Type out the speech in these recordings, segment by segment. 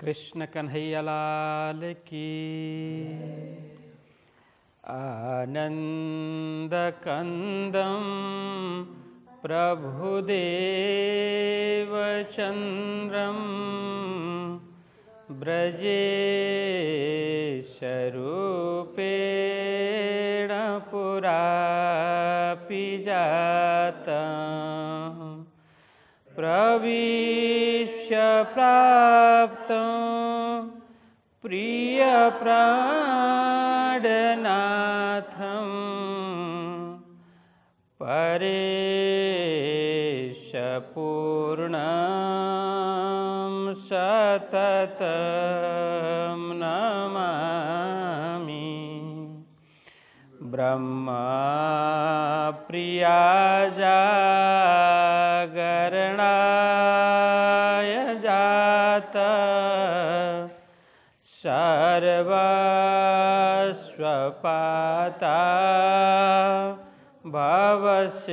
कृष्ण कन्हैया लाल की। आनंद कंदम प्रभुदेव चंद्रम ब्रजेशरूपेण पुरापि जातं प्रविश्य प्राप्तं प्रियप्राणनाथं परेशपूर्णं सततं नमामि। ब्रह्मा प्रिया जागरणाय जाता सर्वस्वपाता भवसिन्धुत्राता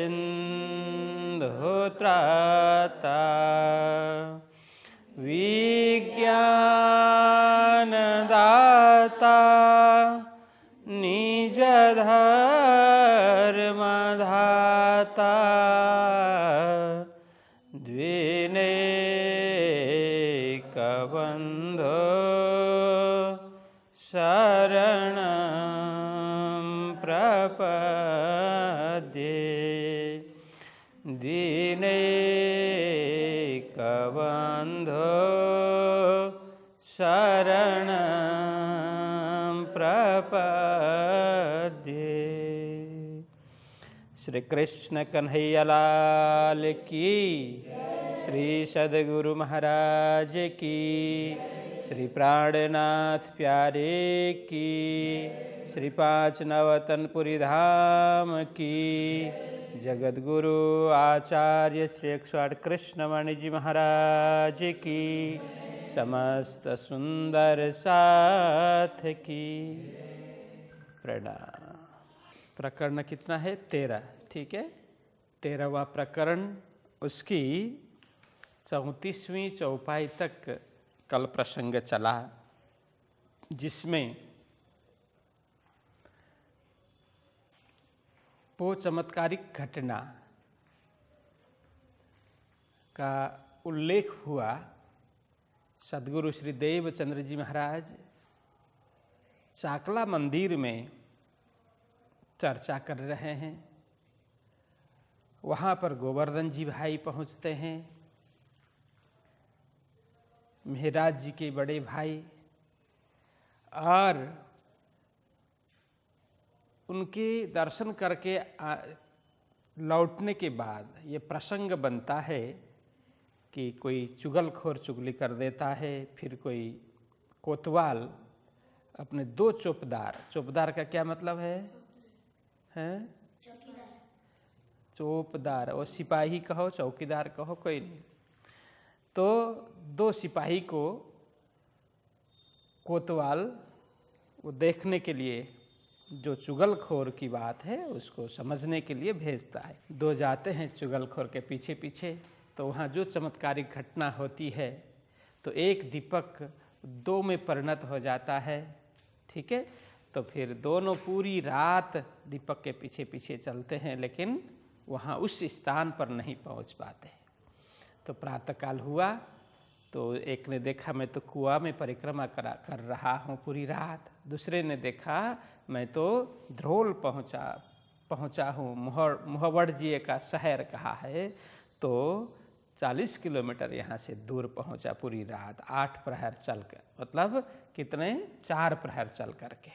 विज्ञानदाता निजधर्मधाता द्विनेकबन्धो शरणं प्रपद्ये। दीनैकबन्धो शरणं प्रपद्ये। श्री कृष्ण कन्हैया लाल की, श्री सद्गुरु महाराज की, श्री प्राणनाथ प्यारे की, श्री पांच नवतनपुरी धाम की, जगद्गुरु आचार्य श्री 108 कृष्णमणि जी महाराज की, समस्त सुंदर साथ की प्रणाम। प्रकरण कितना है? 13। ठीक है, 13वां प्रकरण, उसकी 34वीं चौपाई तक कल प्रसंग चला, जिसमें वो चमत्कारिक घटना का उल्लेख हुआ। सद्गुरु श्री देवचंद्र जी महाराज चाकला मंदिर में चर्चा कर रहे हैं। वहाँ पर गोवर्धन जी भाई पहुँचते हैं, मेहराज जी के बड़े भाई, और उनके दर्शन करके लौटने के बाद ये प्रसंग बनता है कि कोई चुगलखोर चुगली कर देता है, फिर कोई कोतवाल अपने 2 चौकीदार, चौकीदार का क्या मतलब है? चौकीदार, वो सिपाही कहो चौकीदार कहो कोई नहीं, तो 2 सिपाही को कोतवाल वो देखने के लिए, जो चुगलखोर की बात है उसको समझने के लिए भेजता है। 2 जाते हैं चुगलखोर के पीछे पीछे, तो वहाँ जो चमत्कारिक घटना होती है तो एक दीपक 2 में परिणत हो जाता है। ठीक है, तो फिर दोनों पूरी रात दीपक के पीछे पीछे चलते हैं, लेकिन वहाँ उस स्थान पर नहीं पहुँच पाते। तो प्रातःकाल हुआ तो एक ने देखा मैं तो कुआं में परिक्रमा कर रहा हूँ पूरी रात, दूसरे ने देखा मैं तो ध्रोल पहुँचा हूँ, मुहवड़ जी का शहर कहा है, तो 40 किलोमीटर यहाँ से दूर पहुँचा पूरी रात, 8 प्रहर चल कर, मतलब कितने 4 प्रहर चल करके।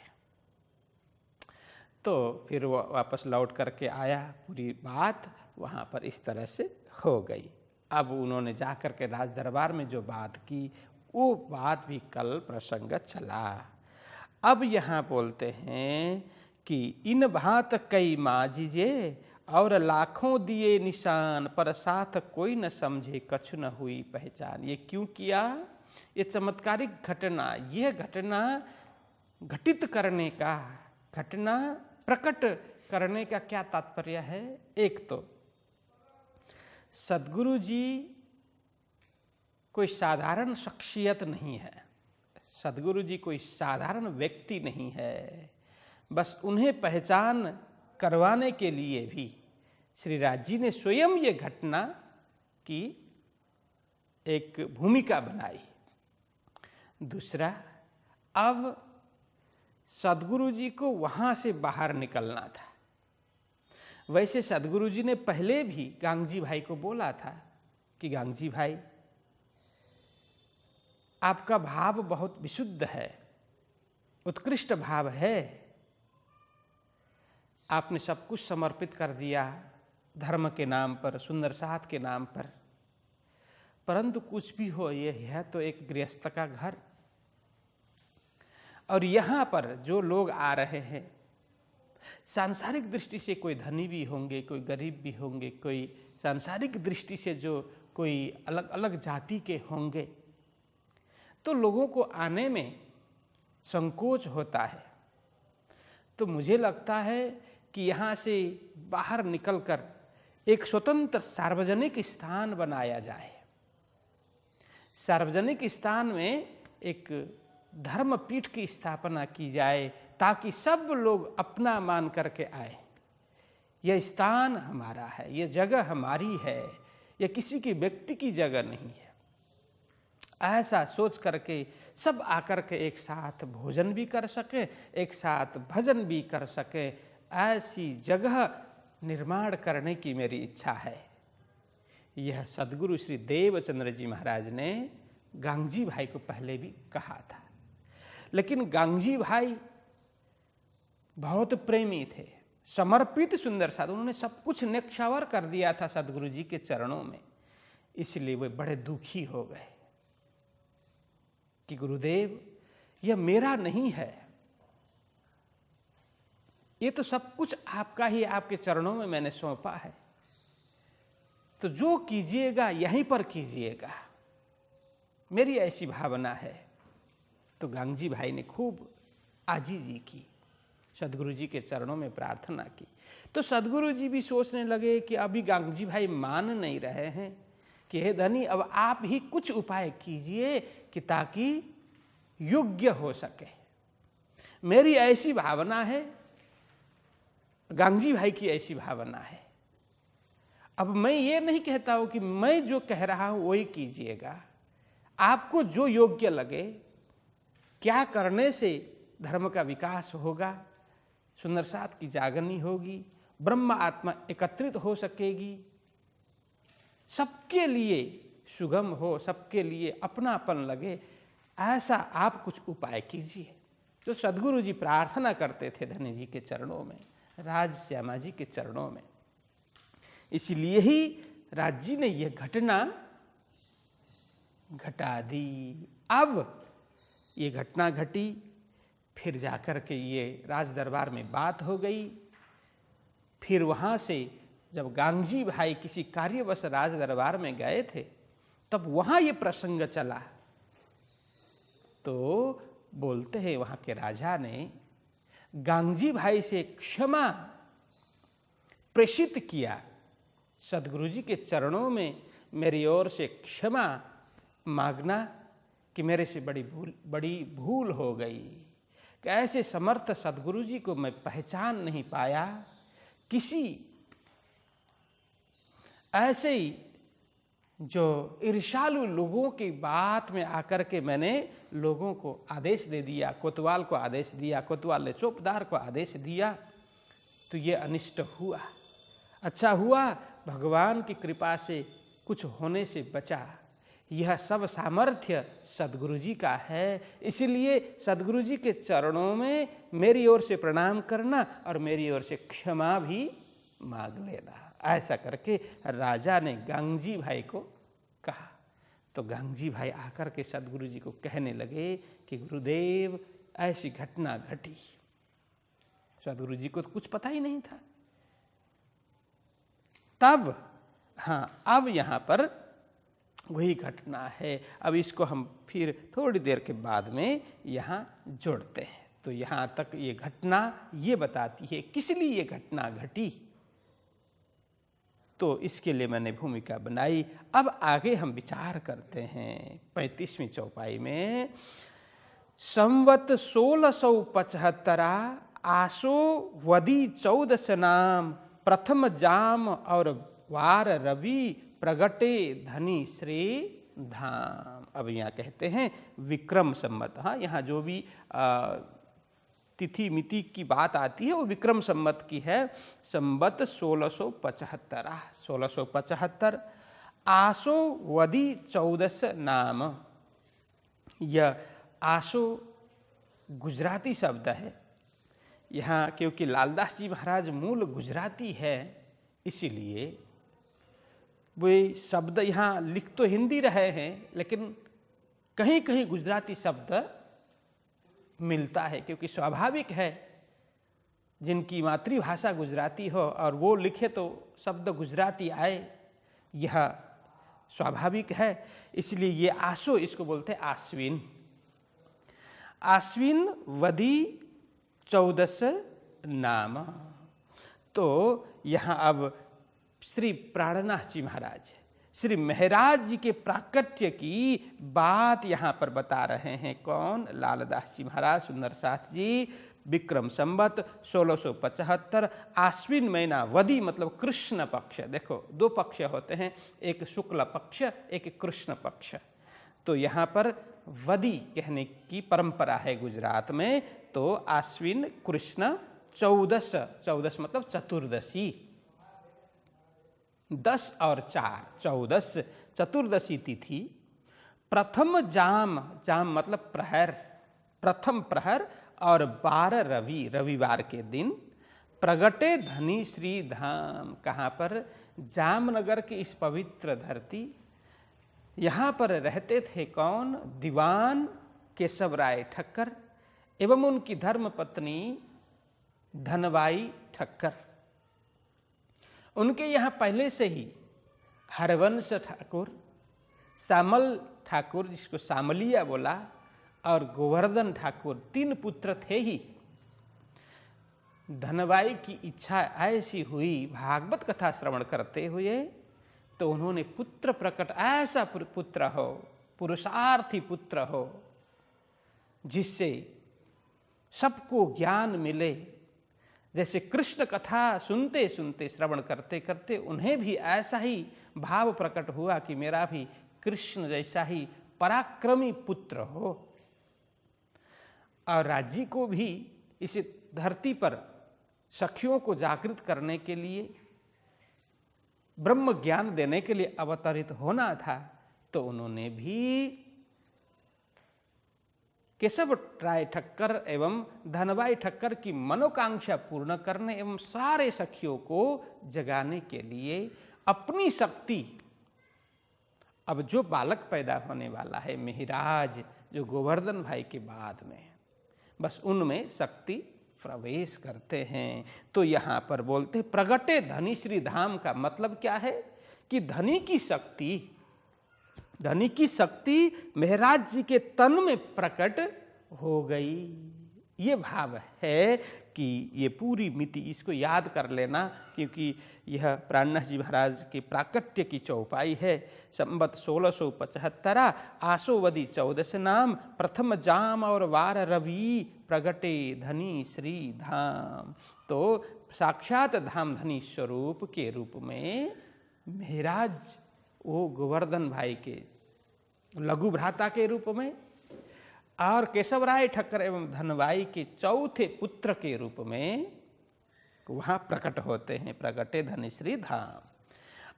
तो फिर वो वापस लौट करके आया, पूरी बात वहाँ पर इस तरह से हो गई। अब उन्होंने जा कर के राज दरबार में जो बात की, वो बात भी कल प्रसंग चला। अब यहाँ बोलते हैं कि इन भात कई माजिजे और लाखों दिए निशान, पर साथ कोई न समझे कछु न हुई पहचान। ये क्यों किया? ये चमत्कारिक घटना, यह घटना घटित करने का, घटना प्रकट करने का क्या तात्पर्य है? एक तो सद्गुरु जी कोई साधारण शख्सियत नहीं है, सद्गुरु जी कोई साधारण व्यक्ति नहीं है। बस उन्हें पहचान करवाने के लिए भी श्री राज जी ने स्वयं ये घटना की एक भूमिका बनाई। दूसरा, अब सद्गुरु जी को वहाँ से बाहर निकलना था। वैसे सद्गुरु जी ने पहले भी गांगजी भाई को बोला था कि गांगजी भाई, आपका भाव बहुत विशुद्ध है, उत्कृष्ट भाव है। आपने सब कुछ समर्पित कर दिया धर्म के नाम पर, सुंदर साथ के नाम पर, परंतु कुछ भी हो, ये है तो एक गृहस्थ का घर, और यहाँ पर जो लोग आ रहे हैं सांसारिक दृष्टि से कोई धनी भी होंगे, कोई गरीब भी होंगे, कोई सांसारिक दृष्टि से जो कोई अलग अलग जाति के होंगे, तो लोगों को आने में संकोच होता है। तो मुझे लगता है कि यहाँ से बाहर निकलकर एक स्वतंत्र सार्वजनिक स्थान बनाया जाए। सार्वजनिक स्थान में एक धर्मपीठ की स्थापना की जाए ताकि सब लोग अपना मान करके आए। यह स्थान हमारा है, यह जगह हमारी है, यह किसी की व्यक्ति की जगह नहीं है। ऐसा सोच करके सब आकर के एक साथ भोजन भी कर सकें, एक साथ भजन भी कर सकें, ऐसी जगह निर्माण करने की मेरी इच्छा है। यह सद्गुरु श्री देवचंद्र जी महाराज ने गांगजी भाई को पहले भी कहा था, लेकिन गांगजी भाई बहुत प्रेमी थे, समर्पित सुंदर साधु। उन्होंने सब कुछ न्यक्षावर कर दिया था सद्गुरु जी के चरणों में, इसलिए वे बड़े दुखी हो गए कि गुरुदेव, यह मेरा नहीं है, ये तो सब कुछ आपका ही, आपके चरणों में मैंने सौंपा है, तो जो कीजिएगा यहीं पर कीजिएगा, मेरी ऐसी भावना है। तो गांगजी भाई ने खूब आजीजी की, सद्गुरु जी के चरणों में प्रार्थना की। तो सद्गुरु जी भी सोचने लगे कि अभी गांगजी भाई मान नहीं रहे हैं कि हे धनी, अब आप ही कुछ उपाय कीजिए कि ताकि योग्य हो सके। मेरी ऐसी भावना है, गांगजी भाई की ऐसी भावना है। अब मैं ये नहीं कहता हूं कि मैं जो कह रहा हूं वही कीजिएगा, आपको जो योग्य लगे, क्या करने से धर्म का विकास होगा, सुंदर साथ की जागरणी होगी, ब्रह्म आत्मा एकत्रित हो सकेगी, सबके लिए सुगम हो, सबके लिए अपनापन लगे, ऐसा आप कुछ उपाय कीजिए। तो सद्गुरु जी प्रार्थना करते थे धनी जी के चरणों में, राज श्यामा जी के चरणों में। इसलिए ही राज जी ने यह घटना घटा दी। अब ये घटना घटी, फिर जाकर के ये राज दरबार में बात हो गई। फिर वहाँ से जब गांगजी भाई किसी कार्यवश राज दरबार में गए थे, तब वहाँ ये प्रसंग चला। तो बोलते हैं वहाँ के राजा ने गांगजी भाई से क्षमा प्रेषित किया, सद्गुरु जी के चरणों में मेरी ओर से क्षमा मांगना कि मेरे से बड़ी भूल हो गई, कि ऐसे समर्थ सद्गुरु जी को मैं पहचान नहीं पाया, किसी ऐसे ही जो ईर्ष्यालु लोगों की बात में आकर के मैंने लोगों को आदेश दे दिया, कोतवाल को आदेश दिया, कोतवाल ने चौकीदार को आदेश दिया, तो ये अनिष्ट हुआ। अच्छा हुआ भगवान की कृपा से कुछ होने से बचा। यह सब सामर्थ्य सद्गुरु जी का है, इसलिए सद्गुरु जी के चरणों में मेरी ओर से प्रणाम करना और मेरी ओर से क्षमा भी मांग लेना। ऐसा करके राजा ने गांगजी भाई को कहा। तो गांगजी भाई आकर के सद्गुरु जी को कहने लगे कि गुरुदेव ऐसी घटना घटी। सद्गुरु जी को तो कुछ पता ही नहीं था। तब अब यहाँ पर वही घटना है। अब इसको हम फिर थोड़ी देर के बाद में यहाँ जोड़ते हैं। तो यहाँ तक ये घटना ये बताती है किस लिए ये घटना घटी, तो इसके लिए मैंने भूमिका बनाई। अब आगे हम विचार करते हैं 35वीं चौपाई में। संवत 1675 आसो वदी 14 नाम प्रथम जाम और वार रवि प्रगटे धनी श्री धाम। अब यहाँ कहते हैं विक्रम संवत। हाँ, यहाँ जो भी तिथि मिति की बात आती है वो विक्रम संवत की है। संवत 1675 आसो वदी 14 नाम। यह आसो गुजराती शब्द है। यहाँ क्योंकि लालदास जी महाराज मूल गुजराती है, इसीलिए वे शब्द यहाँ लिख तो हिंदी रहे हैं, लेकिन कहीं कहीं गुजराती शब्द मिलता है, क्योंकि स्वाभाविक है जिनकी मातृभाषा गुजराती हो और वो लिखे तो शब्द गुजराती आए, यह स्वाभाविक है। इसलिए ये आसो, इसको बोलते हैं आश्विन। आश्विन वदी 14 नाम। तो यहाँ अब श्री प्राणनाथ जी महाराज, श्री महराज जी के प्राकट्य की बात यहाँ पर बता रहे हैं। कौन? लालदास जी महाराज, सुंदर साथ जी। विक्रम संवत 1675 आश्विन महीना, वदी मतलब कृष्ण पक्ष। देखो, दो पक्ष होते हैं, एक शुक्ल पक्ष, एक कृष्ण पक्ष। तो यहाँ पर वदी कहने की परंपरा है गुजरात में। तो आश्विन कृष्ण 14 मतलब चतुर्दशी, 10 और 4 14 चतुर्दशी तिथि। प्रथम जाम, जाम मतलब प्रहर, प्रथम प्रहर, और 12 रवि, रविवार के दिन प्रगटे धनी श्री धाम। कहाँ पर? जामनगर की इस पवित्र धरती। यहाँ पर रहते थे कौन? दीवान केशव राय ठक्कर एवं उनकी धर्म पत्नी धनबाई ठक्कर। उनके यहाँ पहले से ही हरवंश ठाकुर, सामल ठाकुर जिसको सामलिया बोला, और गोवर्धन ठाकुर, 3 पुत्र थे ही। धनबाई की इच्छा ऐसी हुई भागवत कथा श्रवण करते हुए, तो उन्होंने पुत्र प्रकट, ऐसा पुत्र हो, पुरुषार्थी पुत्र हो, जिससे सबको ज्ञान मिले। जैसे कृष्ण कथा सुनते सुनते, श्रवण करते करते उन्हें भी ऐसा ही भाव प्रकट हुआ कि मेरा भी कृष्ण जैसा ही पराक्रमी पुत्र हो। और राज्य को भी इस धरती पर सखियों को जागृत करने के लिए, ब्रह्म ज्ञान देने के लिए अवतरित होना था। तो उन्होंने भी केशव राय ठक्कर एवं धनबाई ठक्कर की मनोकांक्षा पूर्ण करने एवं सारे सखियों को जगाने के लिए अपनी शक्ति, अब जो बालक पैदा होने वाला है मेहराज, जो गोवर्धन भाई के बाद में, बस उनमें शक्ति प्रवेश करते हैं। तो यहाँ पर बोलते हैं प्रगटे धनी श्री धाम। का मतलब क्या है? कि धनी की शक्ति, धनी की शक्ति महराज जी के तन में प्रकट हो गई। ये भाव है कि ये पूरी मिति इसको याद कर लेना, क्योंकि यह प्राणनाथ जी महाराज के प्राकट्य की चौपाई है। संवत 1675 आसोवदी 14 नाम प्रथम जाम और वार रवि प्रगटे धनी श्री धाम। तो साक्षात धाम धनी स्वरूप के रूप में महराज वो गोवर्धन भाई के लघु भ्राता के रूप में, और केशव राय ठक्कर एवं धनबाई के चौथे पुत्र के रूप में वहाँ प्रकट होते हैं। प्रगटे धनी श्री धाम।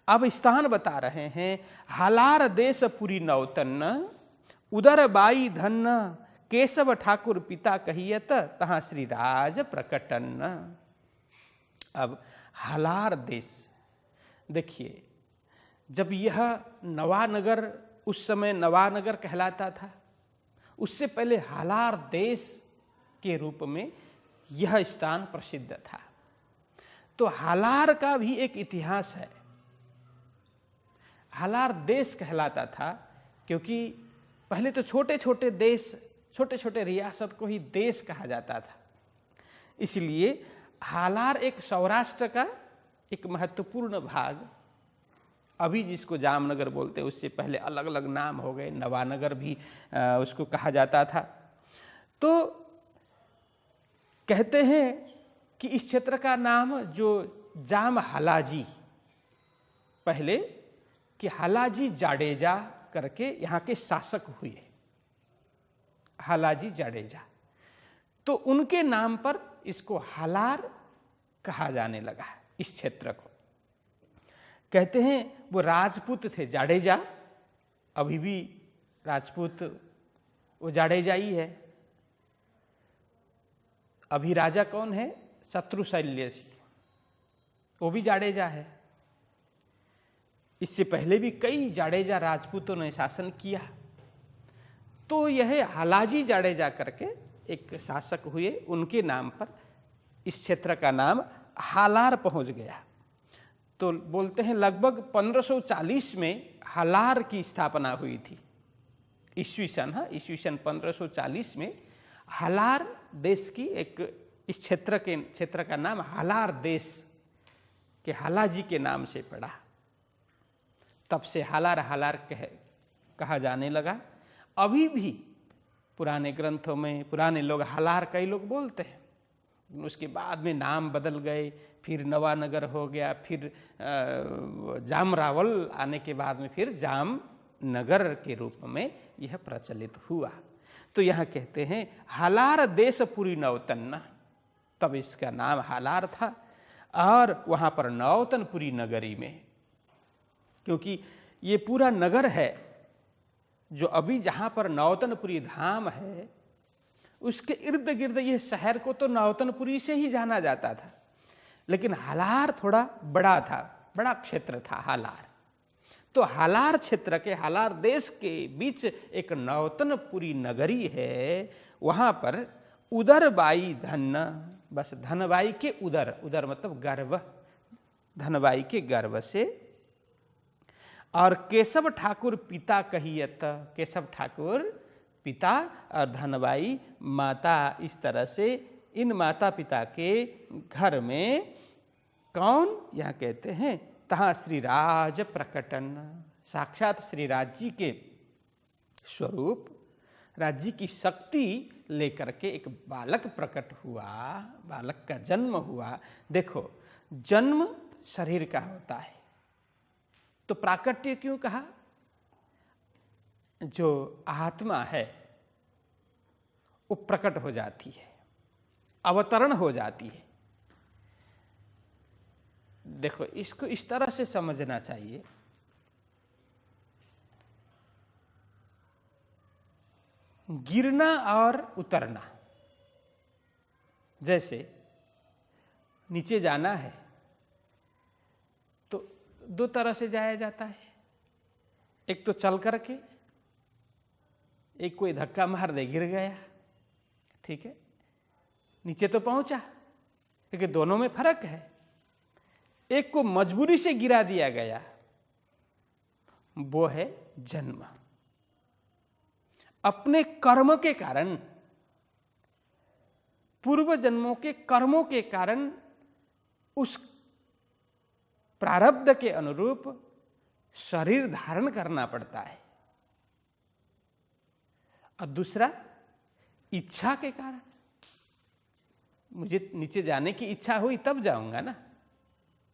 अब स्थान बता रहे हैं। हालार देश पुरी नौतन, उदर बाई धन, केशव ठाकुर पिता कहियत, तहाँ श्री राज प्रकटन। अब हालार देश देखिए, जब यह नवानगर, उस समय नवानगर कहलाता था, उससे पहले हालार देश के रूप में यह स्थान प्रसिद्ध था। तो हालार का भी एक इतिहास है। हालार देश कहलाता था क्योंकि पहले तो छोटे छोटे देश, छोटे छोटे रियासत को ही देश कहा जाता था। इसलिए हालार एक सौराष्ट्र का एक महत्वपूर्ण भाग, अभी जिसको जामनगर बोलते हैं, उससे पहले अलग अलग नाम हो गए, नवानगर भी उसको कहा जाता था। तो कहते हैं कि इस क्षेत्र का नाम जो जाम हालाजी, पहले कि हालाजी जाडेजा करके यहाँ के शासक हुए, हालाजी जाडेजा, तो उनके नाम पर इसको हालार कहा जाने लगा इस क्षेत्र को। कहते हैं वो राजपूत थे जाडेजा, अभी भी राजपूत वो जाडेजा ही है। अभी राजा कौन है? शत्रुशल्य, वो भी जाडेजा है। इससे पहले भी कई जाडेजा राजपूतों ने शासन किया। तो यह हालाजी जाडेजा करके एक शासक हुए, उनके नाम पर इस क्षेत्र का नाम हालार पहुंच गया। तो बोलते हैं लगभग 1540 में हालार की स्थापना हुई थी, ईस्वीसन, हाँ ईस्वीसन 1540 में हालार देश की एक, इस क्षेत्र का नाम हालार देश के हालाजी के नाम से पड़ा। तब से हालार हालार कहा जाने लगा। अभी भी पुराने ग्रंथों में पुराने लोग हालार कई लोग बोलते हैं, उसके बाद में नाम बदल गए, फिर नवानगर हो गया, फिर जामरावल आने के बाद में फिर जामनगर के रूप में यह प्रचलित हुआ। तो यहाँ कहते हैं हालार देशपुरी नौतन, तब इसका नाम हालार था। और वहाँ पर नौतनपुरी नगरी में, क्योंकि ये पूरा नगर है जो अभी जहाँ पर नौतनपुरी धाम है, उसके इर्द गिर्द ये शहर को तो नौतनपुरी से ही जाना जाता था, लेकिन हालार थोड़ा बड़ा था, बड़ा क्षेत्र था हालार। तो हालार क्षेत्र के, हालार देश के बीच एक नौतनपुरी नगरी है। वहाँ पर उदरबाई धन, बस धनबाई के उदर, उदर मतलब गर्भ, धनबाई के गर्भ से, और केशव ठाकुर पिता कहियत, केशव ठाकुर पिता और धनबाई माता, इस तरह से इन माता पिता के घर में कौन, यहाँ कहते हैं तहाँ श्री राज प्रकटन, साक्षात श्री राज जी के स्वरूप, राज जी की शक्ति लेकर के एक बालक प्रकट हुआ, बालक का जन्म हुआ। देखो जन्म शरीर का होता है, तो प्राकट्य क्यों कहा? जो आत्मा है वो प्रकट हो जाती है, अवतरण हो जाती है। देखो इसको इस तरह से समझना चाहिए, गिरना और उतरना, जैसे नीचे जाना है तो दो तरह से जाया जाता है, एक तो चल करके, एक कोई धक्का मार दे गिर गया, ठीक है, नीचे तो पहुंचा, क्योंकि दोनों में फर्क है। एक को मजबूरी से गिरा दिया गया, वो है जन्म। अपने कर्म के कारण, पूर्व जन्मों के कर्मों के कारण, उस प्रारब्ध के अनुरूप शरीर धारण करना पड़ता है। और दूसरा इच्छा के कारण, मुझे नीचे जाने की इच्छा हुई तब जाऊंगा ना,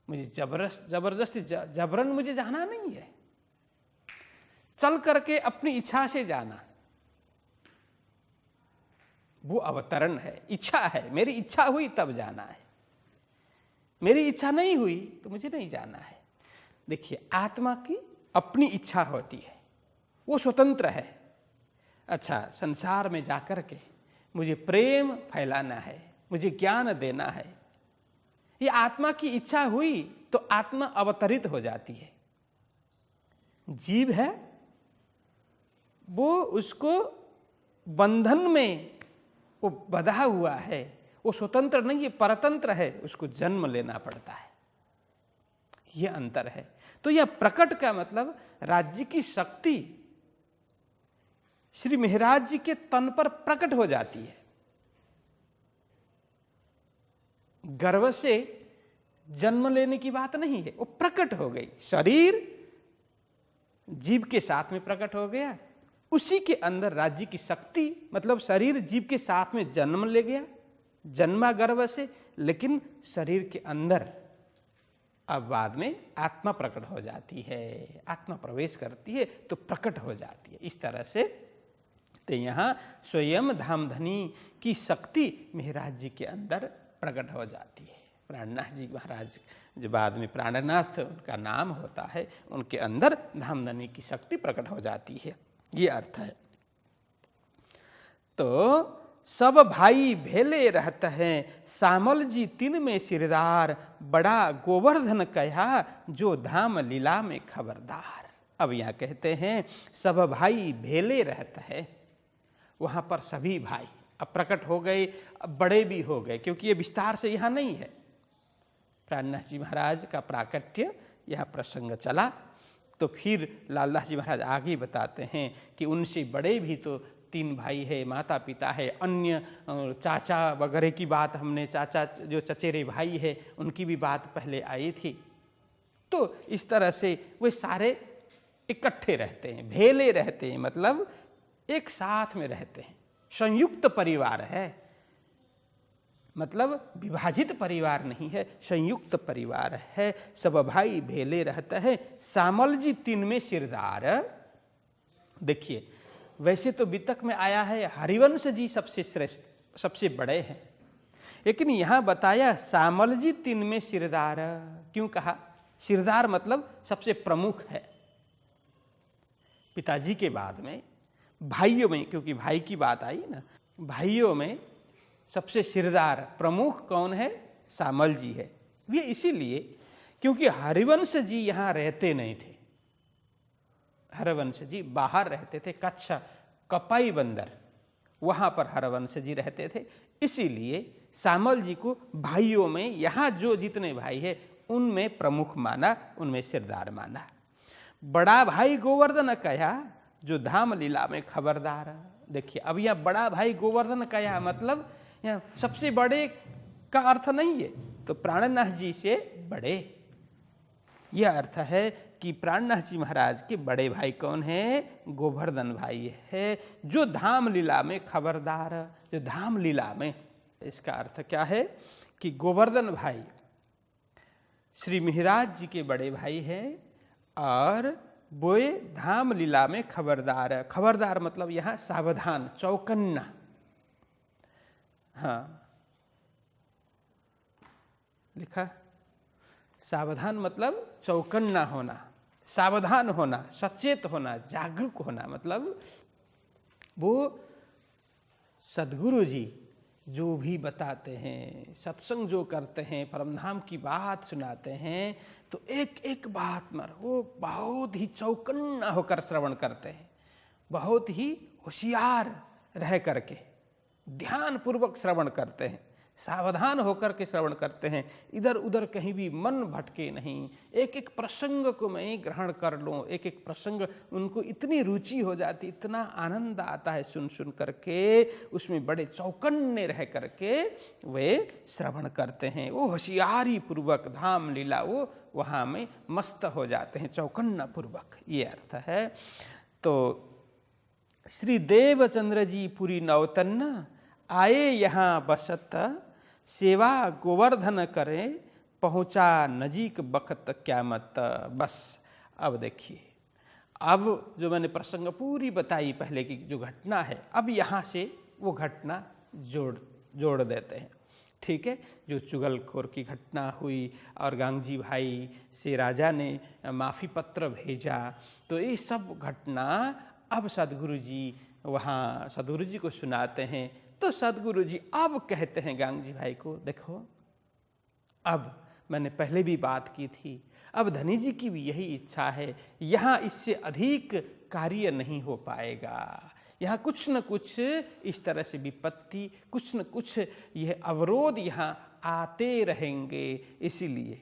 मुझे जबरदस्ती जबरन मुझे जाना नहीं है, चल करके अपनी इच्छा से जाना, वो अवतरण है, इच्छा है। मेरी इच्छा हुई तब जाना है, मेरी इच्छा नहीं हुई तो मुझे नहीं जाना है। देखिए आत्मा की अपनी इच्छा होती है, वो स्वतंत्र है। अच्छा, संसार में जाकर के मुझे प्रेम फैलाना है, मुझे ज्ञान देना है, ये आत्मा की इच्छा हुई तो आत्मा अवतरित हो जाती है। जीव है वो, उसको बंधन में वो बंधा हुआ है, वो स्वतंत्र नहीं है, परतंत्र है, उसको जन्म लेना पड़ता है। ये अंतर है। तो यह प्रकट का मतलब राज्य की शक्ति श्री महाराज जी के तन पर प्रकट हो जाती है। गर्भ से जन्म लेने की बात नहीं है, वो प्रकट हो गई। शरीर जीव के साथ में प्रकट हो गया, उसी के अंदर राज्य की शक्ति, मतलब शरीर जीव के साथ में जन्म ले गया, जन्मा गर्भ से, लेकिन शरीर के अंदर अब बाद में आत्मा प्रकट हो जाती है, आत्मा प्रवेश करती है तो प्रकट हो जाती है। इस तरह से तो यहाँ स्वयं धामधनी की शक्ति महाराज जी के अंदर प्रकट हो जाती है। प्राणनाथ जी महाराज जो बाद में प्राणनाथ उनका नाम होता है, उनके अंदर धामधनी की शक्ति प्रकट हो जाती है, ये अर्थ है। तो सब भाई भेले रहते हैं, सामल जी तिन में सिरदार, बड़ा गोवर्धन कहा जो धाम लीला में खबरदार। अब यहाँ कहते हैं सब भाई भेले रहते हैं, वहाँ पर सभी भाई अब प्रकट हो गए, अब बड़े भी हो गए, क्योंकि ये विस्तार से यहाँ नहीं है। प्राणनाथ जी महाराज का प्राकट्य यह प्रसंग चला, तो फिर लालदास जी महाराज आगे बताते हैं कि उनसे बड़े भी तो 3 भाई है, माता पिता है, अन्य चाचा वगैरह की बात हमने, चाचा जो चचेरे भाई है उनकी भी बात पहले आई थी। तो इस तरह से वे सारे इकट्ठे रहते हैं, भेले रहते हैं, मतलब एक साथ में रहते हैं, संयुक्त परिवार है, मतलब विभाजित परिवार नहीं है, संयुक्त परिवार है। सब भाई भेले रहता है, सामल जी तिन में सिरदार। देखिए वैसे तो वितक में आया है हरिवंश जी सबसे श्रेष्ठ, सबसे बड़े हैं, लेकिन यहाँ बताया सामल जी तिन में सिरदार। क्यों कहा? सिरदार मतलब सबसे प्रमुख है। पिताजी के बाद में भाइयों में, क्योंकि भाई की बात आई ना, भाइयों में सबसे सिरदार प्रमुख कौन है? सामल जी है। ये इसीलिए क्योंकि हरिवंश जी यहाँ रहते नहीं थे, हरवंश जी बाहर रहते थे, कच्छ कपाई बंदर, वहाँ पर हरवंश जी रहते थे। इसीलिए सामल जी को भाइयों में यहाँ जो जितने भाई है उनमें प्रमुख माना, उनमें सिरदार माना। बड़ा भाई गोवर्धन कया जो धाम लीला में खबरदार। देखिए अब यह बड़ा भाई गोवर्धन कया मतलब यहाँ सबसे बड़े का अर्थ नहीं है, तो प्राणनाथ जी से बड़े, यह अर्थ है कि प्राणनाथ जी महाराज के बड़े भाई कौन है? गोवर्धन भाई है, जो धाम लीला में खबरदार, जो धाम लीला में। इसका अर्थ क्या है कि गोवर्धन भाई श्री महाराज जी के बड़े भाई हैं और वो धाम लीला में खबरदार। खबरदार मतलब यहाँ सावधान, चौकन्ना। हाँ लिखा, सावधान मतलब चौकन्ना होना, सावधान होना, सचेत होना, जागरूक होना। मतलब वो सद्गुरु जी जो भी बताते हैं, सत्संग जो करते हैं, परमधाम की बात सुनाते हैं, तो एक एक बात में वो बहुत ही चौकन्ना होकर श्रवण करते हैं, बहुत ही होशियार रह करके ध्यान पूर्वक श्रवण करते हैं, सावधान होकर के श्रवण करते हैं, इधर उधर कहीं भी मन भटके नहीं। एक एक प्रसंग को मैं ग्रहण कर लूँ, एक एक प्रसंग उनको इतनी रुचि हो जाती, इतना आनंद आता है सुन सुन करके, उसमें बड़े चौकन्ने रह करके वे श्रवण करते हैं। वो होशियारी पूर्वक धाम लीला वो वहाँ में मस्त हो जाते हैं, चौकन्ना पूर्वक, ये अर्थ है। तो श्री देवचंद्र जी पुरी नौतन्ना आए यहाँ बसत, सेवा गोवर्धन करे, पहुँचा नजीक बखत क्यामत। बस अब देखिए, अब जो मैंने प्रसंग पूरी बताई पहले की जो घटना है, अब यहाँ से वो घटना जोड़ देते हैं। ठीक है, जो चुगलखोर की घटना हुई और गांगजी भाई से राजा ने माफ़ी पत्र भेजा, तो ये सब घटना अब सद्गुरु जी वहाँ सद्गुरु जी को सुनाते हैं। तो सद्गुरु जी अब कहते हैं गांगजी भाई को, देखो अब मैंने पहले भी बात की थी, अब धनी जी की भी यही इच्छा है, यहाँ इससे अधिक कार्य नहीं हो पाएगा, यहाँ कुछ न कुछ इस तरह से विपत्ति, कुछ न कुछ यह अवरोध यहाँ आते रहेंगे। इसीलिए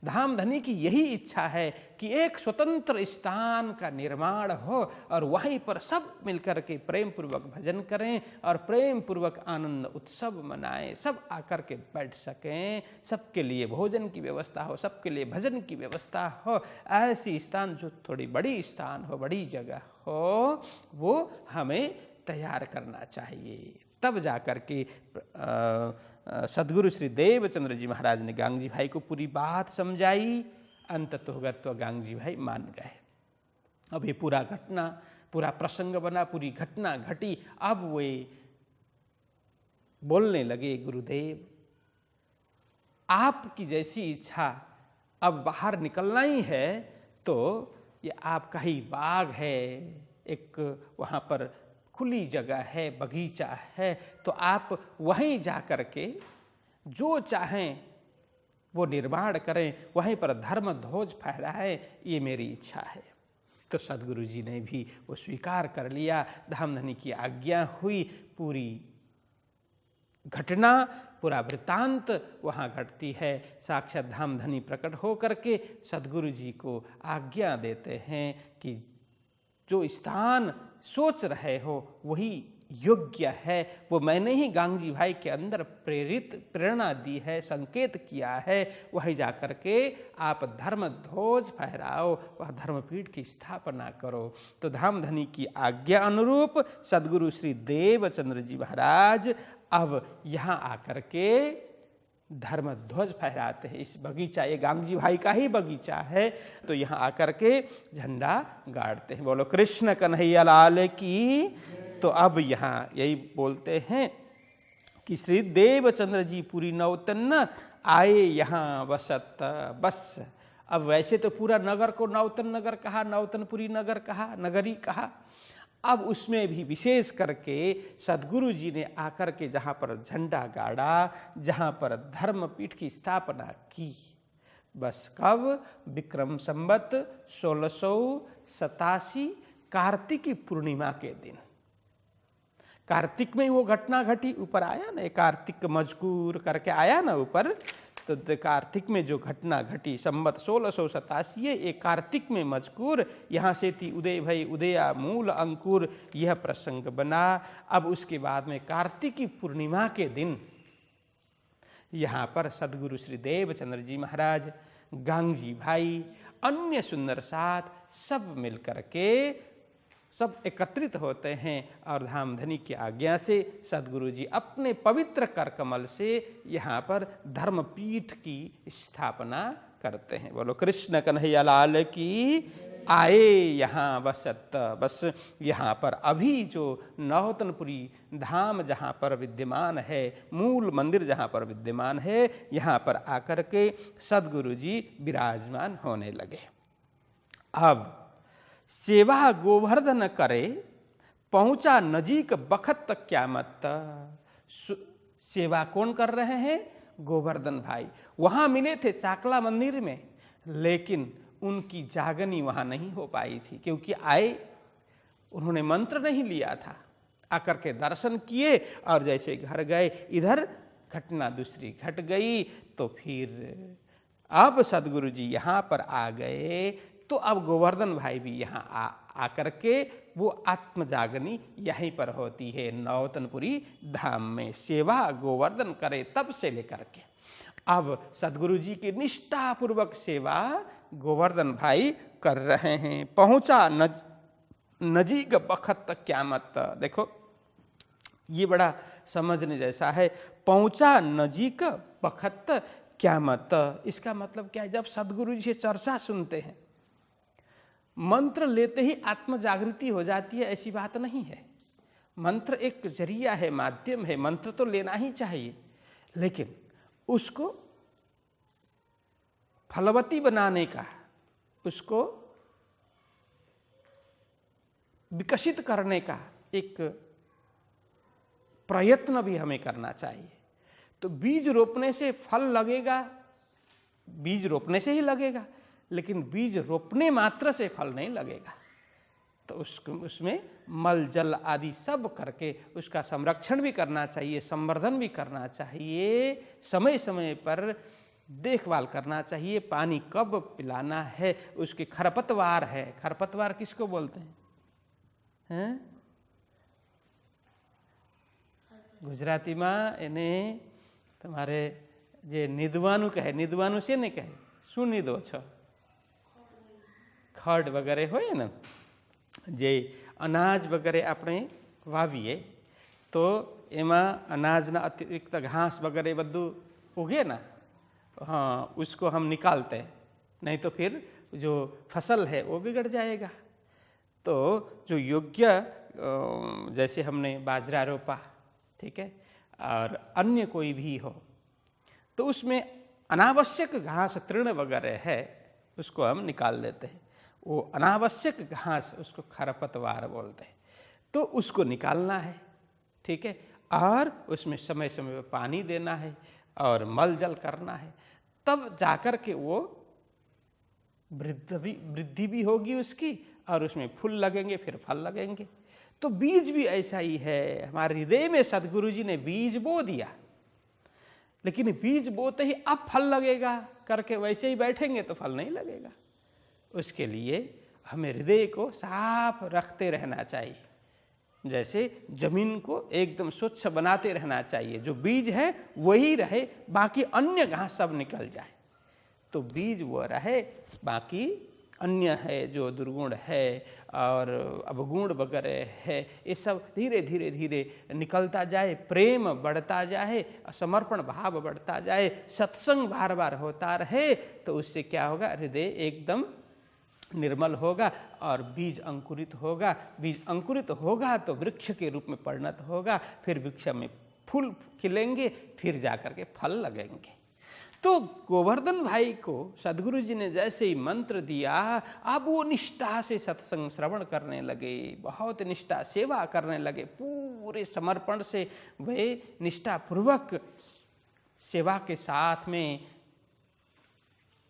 धामधनी की यही इच्छा है कि एक स्वतंत्र स्थान का निर्माण हो और वहीं पर सब मिलकर के प्रेम पूर्वक भजन करें और प्रेम पूर्वक आनंद उत्सव मनाएं, सब आकर के बैठ सकें, सबके लिए भोजन की व्यवस्था हो, सबके लिए भजन की व्यवस्था हो। ऐसी स्थान जो थोड़ी बड़ी स्थान हो, बड़ी जगह हो, वो हमें तैयार करना चाहिए। तब जाकर के सदगुरु श्री देवचंद्र जी महाराज ने गांगजी भाई को पूरी बात समझाई। अंततोगत्वा गांगजी भाई मान गए। अब ये पूरा घटना, पूरा प्रसंग बना, पूरी घटना घटी। अब वे बोलने लगे, गुरुदेव आपकी जैसी इच्छा, अब बाहर निकलना ही है तो ये आपका ही बाग है, एक वहाँ पर खुली जगह है, बगीचा है, तो आप वहीं जा कर के जो चाहें वो निर्माण करें, वहीं पर धर्म ध्वज फहराएं, ये मेरी इच्छा है। तो सदगुरु जी ने भी वो स्वीकार कर लिया। धामधनी की आज्ञा हुई। पूरी घटना, पूरा वृत्तांत वहाँ घटती है। साक्षात धामधनी प्रकट हो करके सदगुरु जी को आज्ञा देते हैं कि जो स्थान सोच रहे हो वही योग्य है। वो मैंने ही गांगजी भाई के अंदर प्रेरणा दी है, संकेत किया है। वहीं जाकर के आप धर्म ध्वज फहराओ, वह धर्मपीठ की स्थापना करो। तो धामधनी की आज्ञा अनुरूप सदगुरु श्री देवचंद्र जी महाराज अब यहाँ आकर के धर्म ध्वज फहराते हैं। इस बगीचा, ये गांगजी भाई का ही बगीचा है, तो यहाँ आकर के झंडा गाड़ते हैं। बोलो कृष्ण कन्हैया लाल की। तो अब यहाँ यही बोलते हैं कि श्री देवचंद्र जी पुरी नौतन आए यहाँ वसत। बस अब वैसे तो पूरा नगर को नौतन नगर कहा, नौतनपुरी नगर कहा, नगरी कहा। अब उसमें भी विशेष करके सदगुरु जी ने आकर के जहाँ पर झंडा गाड़ा, जहाँ पर धर्मपीठ की स्थापना की, बस कब? विक्रम संवत 1687 कार्तिक पूर्णिमा के दिन। कार्तिक में वो घटना घटी, ऊपर आया ना, कार्तिक मजकूर करके आया ना ऊपर। तो कार्तिक में जो घटना घटी संवत 1687, एक कार्तिक में मजकूर, यहाँ से थी उदय भई उदया मूल अंकुर, यह प्रसंग बना। अब उसके बाद में कार्तिकी पूर्णिमा के दिन यहाँ पर सदगुरु श्री देवचंद्र जी महाराज, गांगजी भाई, अन्य सुंदर साथ सब मिलकर के सब एकत्रित होते हैं और धामधनी की आज्ञा से सदगुरु जी अपने पवित्र कर कमल से यहाँ पर धर्मपीठ की स्थापना करते हैं। बोलो कृष्ण कन्हैया लाल की। आए यहाँ वसत। बस यहाँ पर अभी जो नौतनपुरी धाम जहाँ पर विद्यमान है, मूल मंदिर जहाँ पर विद्यमान है, यहाँ पर आकर के सदगुरु जी विराजमान होने लगे। अब सेवा गोवर्धन करे, पहुंचा नजीक बखत क्यामत। सेवा कौन कर रहे हैं? गोवर्धन भाई। वहां मिले थे चाकला मंदिर में, लेकिन उनकी जागनी वहां नहीं हो पाई थी, क्योंकि आए, उन्होंने मंत्र नहीं लिया था। आकर के दर्शन किए और जैसे घर गए, इधर घटना दूसरी घट गई। तो फिर अब सदगुरु जी यहाँ पर आ गए, तो अब गोवर्धन भाई भी यहाँ आकर के वो आत्मजागनी यहीं पर होती है, नौतनपुरी धाम में। सेवा गोवर्धन करे तब से लेकर के अब सदगुरु जी की निष्ठापूर्वक सेवा गोवर्धन भाई कर रहे हैं। पहुंचा नजीक बखत क्यामत। देखो ये बड़ा समझने जैसा है। पहुंचा नजीक बखत क्यामत, इसका मतलब क्या है? जब सदगुरु जी से चर्चा सुनते हैं, मंत्र लेते ही आत्म जागृति हो जाती है, ऐसी बात नहीं है। मंत्र एक जरिया है, माध्यम है। मंत्र तो लेना ही चाहिए, लेकिन उसको फलवती बनाने का, उसको विकसित करने का एक प्रयत्न भी हमें करना चाहिए। तो बीज रोपने से फल लगेगा, बीज रोपने से ही लगेगा, लेकिन बीज रोपने मात्र से फल नहीं लगेगा। तो उसमें मल जल आदि सब करके उसका संरक्षण भी करना चाहिए, संवर्धन भी करना चाहिए। समय समय पर देखभाल करना चाहिए, पानी कब पिलाना है, उसके खरपतवार है। खरपतवार किसको बोलते हैं? ગુજરાતીમાં એને તમારે જે નિદવાનું કહે, નિદવાનું છે ને કહે, શું નિદો છો? ખડ વગેરે હોય ને, જે અનાજ વગેરે આપણે વાવીએ તો એમાં અનાજના અતિરિક્ત ઘાસ वगैरह બધું उगे ना, हाँ, उसको हम निकालते हैं, नहीं तो फिर जो फसल है वो बिगड़ जाएगा। तो जो योग्य, जैसे हमने बाजरा रोपा, ठीक है, और अन्य कोई भी हो, तो उसमें अनावश्यक घास तृण वगैरह है उसको हम निकाल देते हैं। वो अनावश्यक घास उसको खरपतवार बोलते हैं, तो उसको निकालना है, ठीक है, और उसमें समय समय पर पानी देना है और मल जल करना है, तब जाकर के वो वृद्धि भी होगी उसकी, और उसमें फूल लगेंगे, फिर फल लगेंगे। तो बीज भी ऐसा ही है। हमारे हृदय में सद्गुरु जी ने बीज बो दिया, लेकिन बीज बोते ही अब फल लगेगा करके वैसे ही बैठेंगे तो फल नहीं लगेगा। उसके लिए हमें हृदय को साफ रखते रहना चाहिए, जैसे जमीन को एकदम स्वच्छ बनाते रहना चाहिए। जो बीज है वही रहे, बाकी अन्य घास सब निकल जाए, तो बीज वो रहे, बाकी अन्य है जो दुर्गुण है और अवगुण वगैरह है, ये सब धीरे धीरे धीरे निकलता जाए, प्रेम बढ़ता जाए, समर्पण भाव बढ़ता जाए, सत्संग बार बार होता रहे, तो उससे क्या होगा, हृदय एकदम निर्मल होगा और बीज अंकुरित होगा। बीज अंकुरित होगा तो वृक्ष के रूप में परिणत होगा, फिर वृक्ष में फूल खिलेंगे, फिर जाकर के फल लगेंगे। तो गोवर्धन भाई को सद्गुरु जी ने जैसे ही मंत्र दिया, अब वो निष्ठा से सत्संग श्रवण करने लगे, बहुत निष्ठा सेवा करने लगे, पूरे समर्पण से वे निष्ठापूर्वक सेवा के साथ में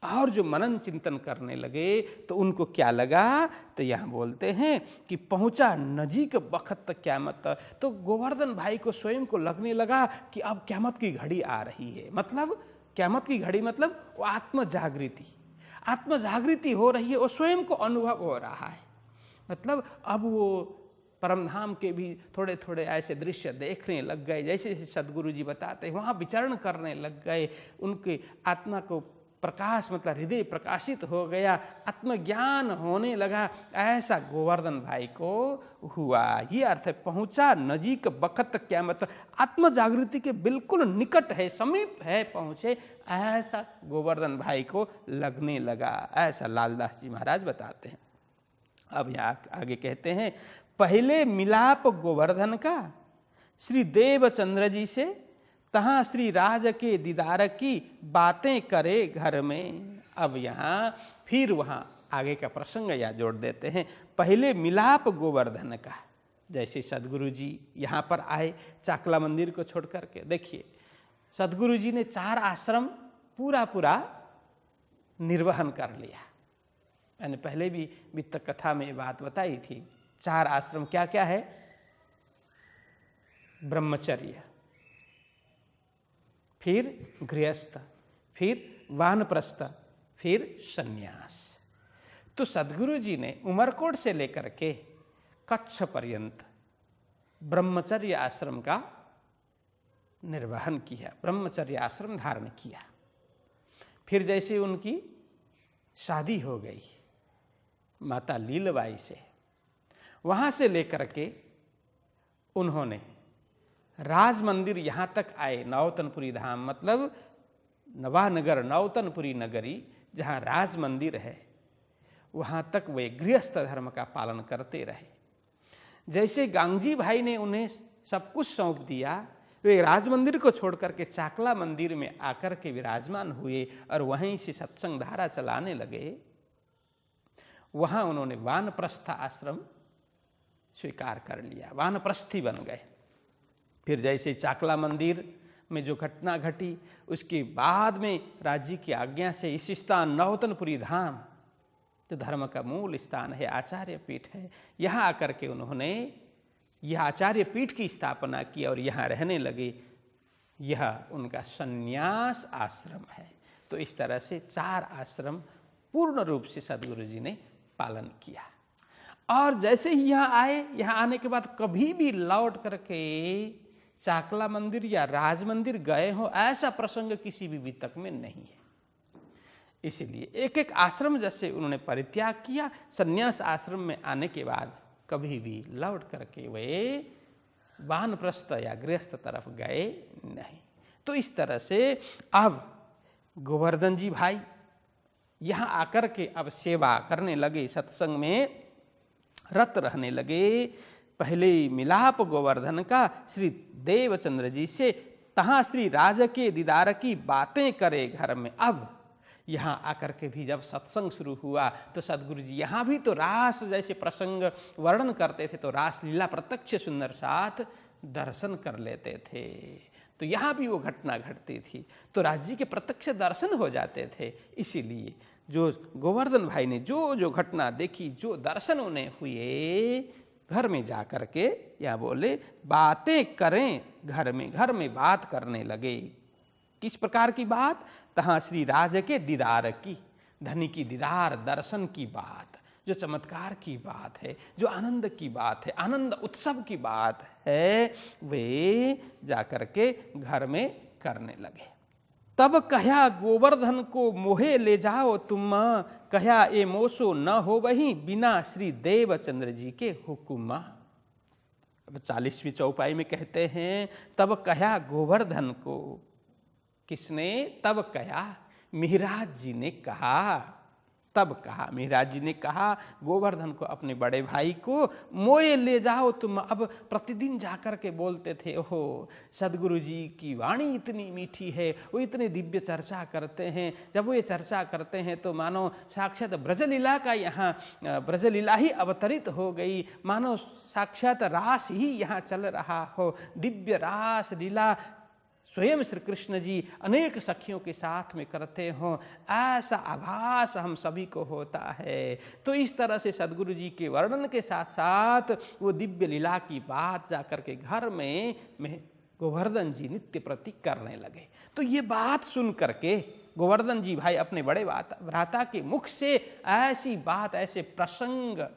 और जो मनन चिंतन करने लगे, तो उनको क्या लगा, तो यहाँ बोलते हैं कि पहुंचा नजीक बखत क्यामत। तो गोवर्धन भाई को स्वयं को लगने लगा कि अब क्यामत की घड़ी आ रही है। मतलब क्यामत की घड़ी मतलब वो आत्म जागृति हो रही है, वो स्वयं को अनुभव हो रहा है। मतलब अब वो परमधाम के भी थोड़े थोड़े ऐसे दृश्य देखने लग गए, जैसे सद्गुरु जी बताते हैं, वहाँ विचरण करने लग गए। उनके आत्मा को प्रकाश, मतलब हृदय प्रकाशित हो गया, आत्मज्ञान होने लगा। ऐसा गोवर्धन भाई को हुआ। ये अर्थ है पहुंचा नजीक बखत क्यामत, आत्म जागृति के बिल्कुल निकट है, समीप है पहुंचे, ऐसा गोवर्धन भाई को लगने लगा। ऐसा लालदास जी महाराज बताते हैं। अब यहाँ आगे कहते हैं, पहले मिलाप गोवर्धन का श्री देवचंद्र जी से, तहाँ श्री राज के दीदार की बातें करे घर में। अब यहाँ फिर वहाँ आगे का प्रसंग या जोड़ देते हैं। पहले मिलाप गोवर्धन का, जैसे सद्गुरु जी यहाँ पर आए चाकला मंदिर को छोड़ करके, देखिए सद्गुरु जी ने 4 आश्रम पूरा निर्वहन कर लिया। मैंने पहले भी वित्त कथा में बात बताई थी। 4 आश्रम क्या क्या है? ब्रह्मचर्य, फिर गृहस्थ, फिर वानप्रस्थ, फिर सन्यास। तो सद्गुरु जी ने उमरकोट से लेकर के कच्छ पर्यंत ब्रह्मचर्य आश्रम का निर्वहन किया, ब्रह्मचर्य आश्रम धारण किया। फिर जैसे उनकी शादी हो गई माता लीलबाई से, वहाँ से लेकर के उन्होंने राज मंदिर यहाँ तक आए, नौतनपुरी धाम, मतलब नवानगर नौतनपुरी नगरी जहाँ राज मंदिर है, वहाँ तक वे गृहस्थ धर्म का पालन करते रहे। जैसे गांगजी भाई ने उन्हें सब कुछ सौंप दिया, वे राज मंदिर को छोड़ करके चाकला मंदिर में आकर के विराजमान हुए और वहीं से सत्संग धारा चलाने लगे। वहाँ उन्होंने वानप्रस्थ आश्रम स्वीकार कर लिया, वानप्रस्थी बन गए। फिर जैसे चाकला मंदिर में जो घटना घटी, उसके बाद में राज्य की आज्ञा से इस स्थान नौतनपुरी धाम, जो धर्म का मूल स्थान है, आचार्य पीठ है, यहाँ आकर के उन्होंने यह आचार्य पीठ की स्थापना की और यहाँ रहने लगे। यह उनका संन्यास आश्रम है। तो इस तरह से 4 आश्रम पूर्ण रूप से सद्गुरु जी ने पालन किया। और जैसे ही यहाँ आए, यहाँ आने के बाद कभी भी लौट करके चाकला मंदिर या राज मंदिर गए हो, ऐसा प्रसंग किसी भी वितक में नहीं है। इसीलिए एक एक आश्रम जैसे उन्होंने परित्याग किया, संन्यास आश्रम में आने के बाद कभी भी लौट करके वे वानप्रस्थ या गृहस्थ तरफ गए नहीं। तो इस तरह से अब गोवर्धन जी भाई यहाँ आकर के अब सेवा करने लगे, सत्संग में रत रहने लगे। पहले मिलाप गोवर्धन का श्री देवचंद्र जी से, तहाँ श्री राज के दीदार की बातें करे घर में। अब यहाँ आकर के भी जब सत्संग शुरू हुआ तो सद्गुरु जी यहाँ भी तो रास जैसे प्रसंग वर्णन करते थे, तो रास लीला प्रत्यक्ष सुंदर साथ दर्शन कर लेते थे। तो यहाँ भी वो घटना घटती थी, तो राज जी के प्रत्यक्ष दर्शन हो जाते थे। इसीलिए जो गोवर्धन भाई ने जो जो घटना देखी, जो दर्शन उन्हें हुए, घर में जा कर के या बोले बातें करें घर में बात करने लगे। किस प्रकार की बात? तहाँ श्री राज के दीदार की, धनी की दीदार दर्शन की बात, जो चमत्कार की बात है, जो आनंद की बात है, आनंद उत्सव की बात है, वे जाकर के घर में करने लगे। तब कह्या गोवर्धन को मोहे ले जाओ तुम, कह्या ए मोसो न हो वही बिना श्री देवचंद्र जी के हुकुम। अब 40वीं चौपाई में कहते हैं तब कह्या गोवर्धन को। किसने? तब कहा, मिहिराज जी ने कहा। तब कहा, मिहिराज जी ने कहा गोवर्धन को, अपने बड़े भाई को, मोए ले जाओ तुम। अब प्रतिदिन जाकर के बोलते थे, ओहो सद्गुरु जी की वाणी इतनी मीठी है, वो इतने दिव्य चर्चा करते हैं। जब वो ये चर्चा करते हैं तो मानो साक्षात ब्रजलीला का यहाँ ब्रजलीला ही अवतरित हो गई, मानो साक्षात रास ही यहाँ चल रहा हो, दिव्य रास लीला स्वयं श्री कृष्ण जी अनेक सखियों के साथ में करते हों, ऐसा आभास हम सभी को होता है। तो इस तरह से सद्गुरु जी के वर्णन के साथ साथ वो दिव्य लीला की बात जाकर के घर में गोवर्धन जी नित्य प्रति करने लगे। तो ये बात सुन करके गोवर्धन जी भाई अपने बड़े भ्राता के मुख से ऐसी बात, ऐसे प्रसंग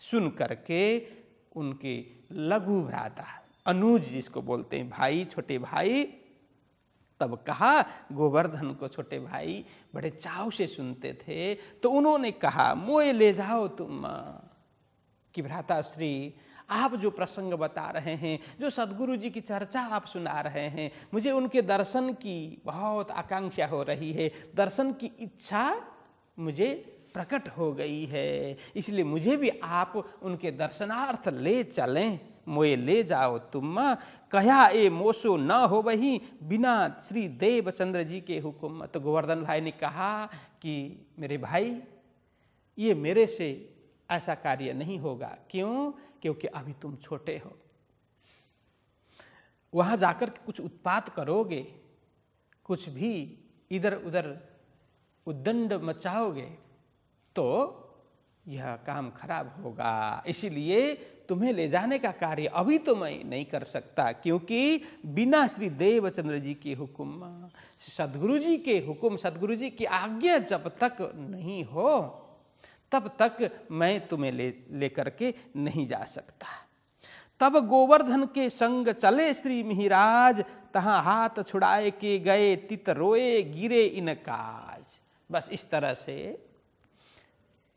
सुन करके उनके लघु भ्राता, अनुज जिसको बोलते हैं भाई, छोटे भाई, तब कहा गोवर्धन को, छोटे भाई बड़े चाव से सुनते थे, तो उन्होंने कहा मोए ले जाओ तुम। कि भ्राता श्री, आप जो प्रसंग बता रहे हैं, जो सद्गुरु जी की चर्चा आप सुना रहे हैं, मुझे उनके दर्शन की बहुत आकांक्षा हो रही है, दर्शन की इच्छा मुझे प्रकट हो गई है, इसलिए मुझे भी आप उनके दर्शनार्थ ले चलें। मोए ले जाओ तुम, कह्या ए मोसो न हो वही बिना श्री देवचंद्र जी के हुक्म। तो गोवर्धन भाई ने कहा कि मेरे भाई, ये मेरे से ऐसा कार्य नहीं होगा। क्यों? क्योंकि अभी तुम छोटे हो, वहां जाकर कुछ उत्पात करोगे, कुछ भी इधर उधर उद्दंड मचाओगे तो यह काम खराब होगा। इसीलिए तुम्हें ले जाने का कार्य अभी तो मैं नहीं कर सकता, क्योंकि बिना श्री देवचंद्र जी के हुक्म, सद्गुरु जी के हुक्म, सद्गुरु जी की आज्ञा जब तक नहीं हो तब तक मैं तुम्हें ले करके नहीं जा सकता। तब गोवर्धन के संग चले श्री मिहिराज, तहाँ हाथ छुड़ाए के गए तित रोए गिरे इन काज। बस इस तरह से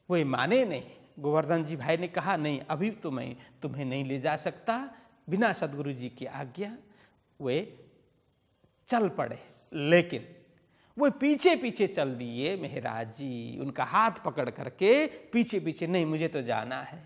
वो माने नहीं। गोवर्धन जी भाई ने कहा नहीं, अभी तो मैं तुम्हें नहीं ले जा सकता, बिना सद्गुरु जी की आज्ञा। वे चल पड़े, लेकिन वो पीछे पीछे चल दिए मिहिराज जी, उनका हाथ पकड़ करके पीछे पीछे, नहीं मुझे तो जाना है,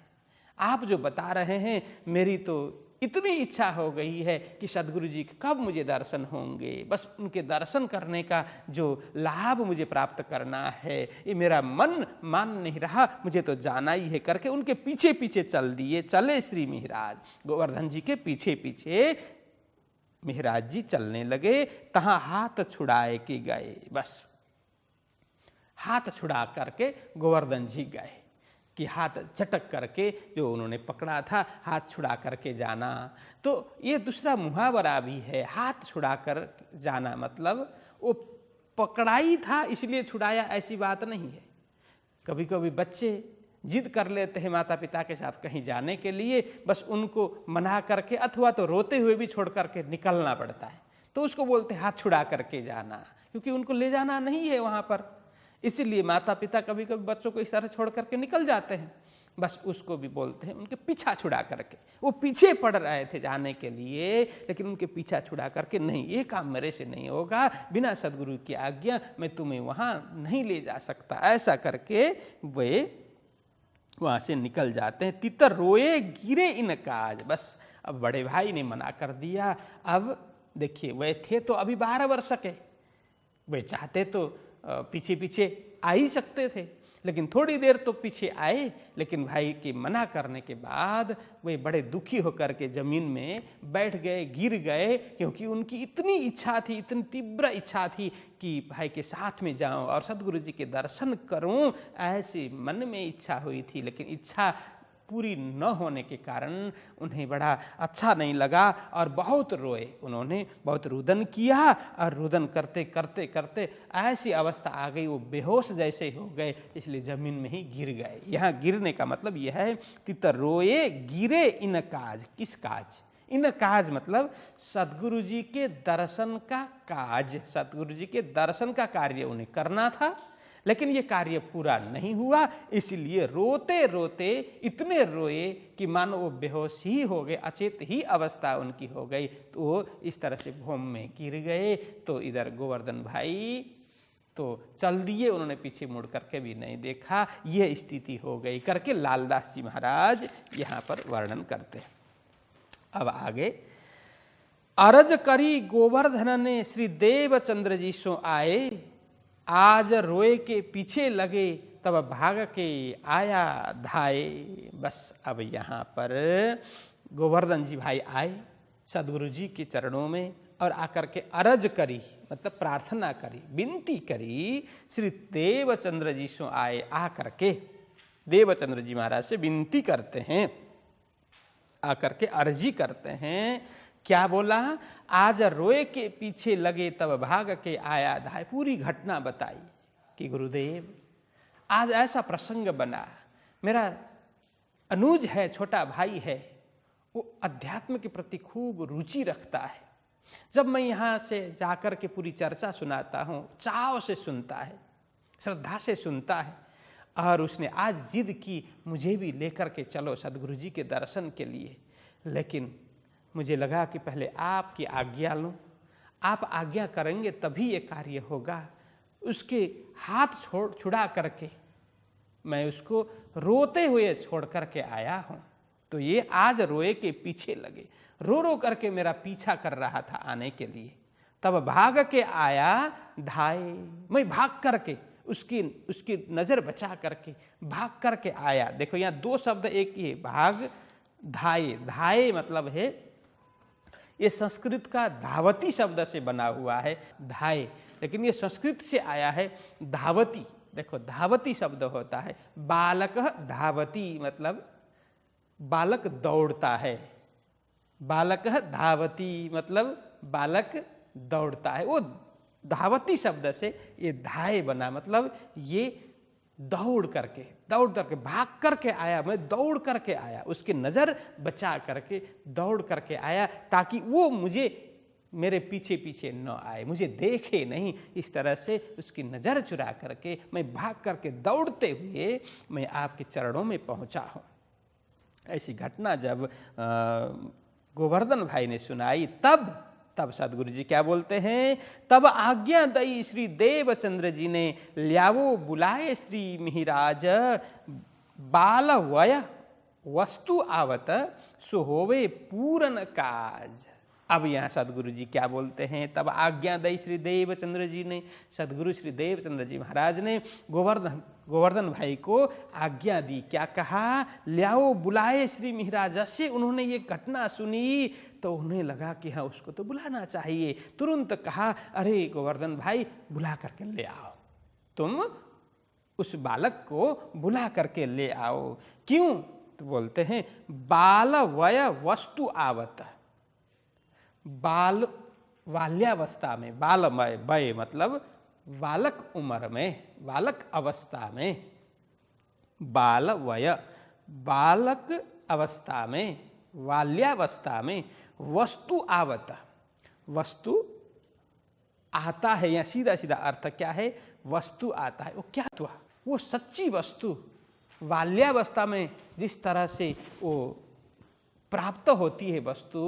आप जो बता रहे हैं मेरी तो इतनी इच्छा हो गई है कि सद्गुरु जी कब मुझे दर्शन होंगे, बस उनके दर्शन करने का जो लाभ मुझे प्राप्त करना है, ये मेरा मन मान नहीं रहा, मुझे तो जाना ही है करके उनके पीछे पीछे चल दिए। चले श्री मिहिराज, गोवर्धन जी के पीछे पीछे मिहिराज जी चलने लगे। तहाँ हाथ छुड़ाए के गए, बस हाथ छुड़ा करके गोवर्धन जी गए कि हाथ झटक करके जो उन्होंने पकड़ा था, हाथ छुड़ा करके जाना। तो ये दूसरा मुहावरा भी है, हाथ छुड़ा कर जाना, मतलब वो पकड़ाई था इसलिए छुड़ाया, ऐसी बात नहीं है। कभी कभी बच्चे जिद कर लेते हैं माता पिता के साथ कहीं जाने के लिए, बस उनको मना करके अथवा तो रोते हुए भी छोड़ करके निकलना पड़ता है, तो उसको बोलते हैं हाथ छुड़ा करके जाना, क्योंकि उनको ले जाना नहीं है वहाँ पर। इसीलिए माता पिता कभी कभी बच्चों को इस तरह छोड़ करके निकल जाते हैं, बस उसको भी बोलते हैं उनके पीछा छुड़ा करके। वो पीछे पड़ रहे थे जाने के लिए, लेकिन उनके पीछा छुड़ा करके नहीं, ये काम मेरे से नहीं होगा, बिना सदगुरु की आज्ञा मैं तुम्हें वहाँ नहीं ले जा सकता, ऐसा करके वे वहाँ से निकल जाते हैं। तितर रोए गिरे इन काज, बस अब बड़े भाई ने मना कर दिया। अब देखिए वे थे तो अभी 12 वर्ष के, वे चाहते तो पीछे पीछे आ ही सकते थे, लेकिन थोड़ी देर तो पीछे आए, लेकिन भाई के मना करने के बाद वे बड़े दुखी होकर के जमीन में बैठ गए, गिर गए, क्योंकि उनकी इतनी इच्छा थी, इतनी तीव्र इच्छा थी कि भाई के साथ में जाऊं और सदगुरु जी के दर्शन करूं, ऐसी मन में इच्छा हुई थी। लेकिन इच्छा पूरी न होने के कारण उन्हें बड़ा अच्छा नहीं लगा और बहुत रोए, उन्होंने बहुत रुदन किया, और रुदन करते करते करते ऐसी अवस्था आ गई वो बेहोश जैसे हो गए, इसलिए जमीन में ही गिर गए। यहाँ गिरने का मतलब यह है, तितर रोए गिरे इन काज, किस काज? इन काज मतलब सदगुरु जी के दर्शन का काज, सदगुरु जी के दर्शन का कार्य उन्हें करना था, लेकिन ये कार्य पूरा नहीं हुआ, इसलिए रोते रोते इतने रोए कि मानो वो बेहोश ही हो गए, अचेत ही अवस्था उनकी हो गई, तो वो इस तरह से भूमि में गिर गए। तो इधर गोवर्धन भाई तो चल दिए, उन्होंने पीछे मुड़ करके भी नहीं देखा, यह स्थिति हो गई करके लालदास जी महाराज यहाँ पर वर्णन करते हैं। अब आगे, अरज करी गोवर्धन ने श्री देवचंद्र जी सो आए, आज रोए के पीछे लगे तब भाग के आया धाए। बस अब यहाँ पर गोवर्धन जी भाई आए सदगुरु जी के चरणों में और आकर के अरज करी, मतलब प्रार्थना करी, विनती करी, श्री देवचंद्र जी सो आए। आकर के देवचंद्र जी महाराज से विनती करते हैं, आकर के अर्जी करते हैं। क्या बोला? आज रोए के पीछे लगे तब भाग के आया धाय। पूरी घटना बताई कि गुरुदेव आज ऐसा प्रसंग बना, मेरा अनुज है, छोटा भाई है, वो अध्यात्म के प्रति खूब रुचि रखता है। जब मैं यहाँ से जाकर के पूरी चर्चा सुनाता हूँ, चाव से सुनता है, श्रद्धा से सुनता है, और उसने आज जिद की मुझे भी लेकर के चलो सदगुरु जी के दर्शन के लिए। लेकिन मुझे लगा कि पहले आपकी आज्ञा लूं, आप आज्ञा करेंगे तभी ये कार्य होगा। उसके हाथ छुड़ा करके मैं उसको रोते हुए छोड़ करके आया हूं, तो ये आज रोए के पीछे लगे, रो रो करके मेरा पीछा कर रहा था आने के लिए। तब भाग के आया धाए, मैं भाग करके उसकी नजर बचा करके भाग करके आया। देखो यहाँ दो शब्द एक ही है, भाग धाए। धाए मतलब है, ये संस्कृत का धावती शब्द से बना हुआ है धाए, लेकिन ये संस्कृत से आया है धावती। देखो धावती शब्द होता है, बालक धावती मतलब बालक दौड़ता है, बालक धावती मतलब बालक दौड़ता है। वो धावती शब्द से ये धाए बना, मतलब ये दौड़ करके भाग करके आया, मैं दौड़ करके आया, उसकी नज़र बचा करके दौड़ करके आया, ताकि वो मुझे मेरे पीछे पीछे न आए, मुझे देखे नहीं। इस तरह से उसकी नज़र चुरा करके मैं भाग करके दौड़ते हुए मैं आपके चरणों में पहुंचा हूँ। ऐसी घटना जब गोवर्धन भाई ने सुनाई, तब सदगुरु जी क्या बोलते हैं? तब आज्ञा दई श्री देवचंद्र जी ने, ल्यावो बुलाए श्री मिहिराज, बाल वय वस्तु आवत, सो होवे पूरन काज। अब यहाँ सदगुरु जी क्या बोलते हैं? तब आज्ञा दई श्री देवचंद्र जी ने, सदगुरु श्री देवचंद्र जी महाराज ने गोवर्धन भाई को आज्ञा दी। क्या कहा? ल्याओ बुलाए श्री मिहिराज से। उन्होंने ये घटना सुनी तो उन्हें लगा कि हाँ उसको तो बुलाना चाहिए। तुरंत कहा, अरे गोवर्धन भाई बुला करके ले आओ, तुम उस बालक को बुला करके ले आओ। क्यों? तो बोलते हैं बाल वय वस्तु आवत। बाल्यावस्था में, बालमय वय मतलब बालक उम्र में, बालक अवस्था में, बाल वय, बालक अवस्था में, बाल्यावस्था में वस्तु आवत, वस्तु आता है, या सीधा सीधा अर्थ क्या है, वस्तु आता है। वो क्या हुआ, वो सच्ची वस्तु बाल्यावस्था में जिस तरह से वो प्राप्त होती है वस्तु,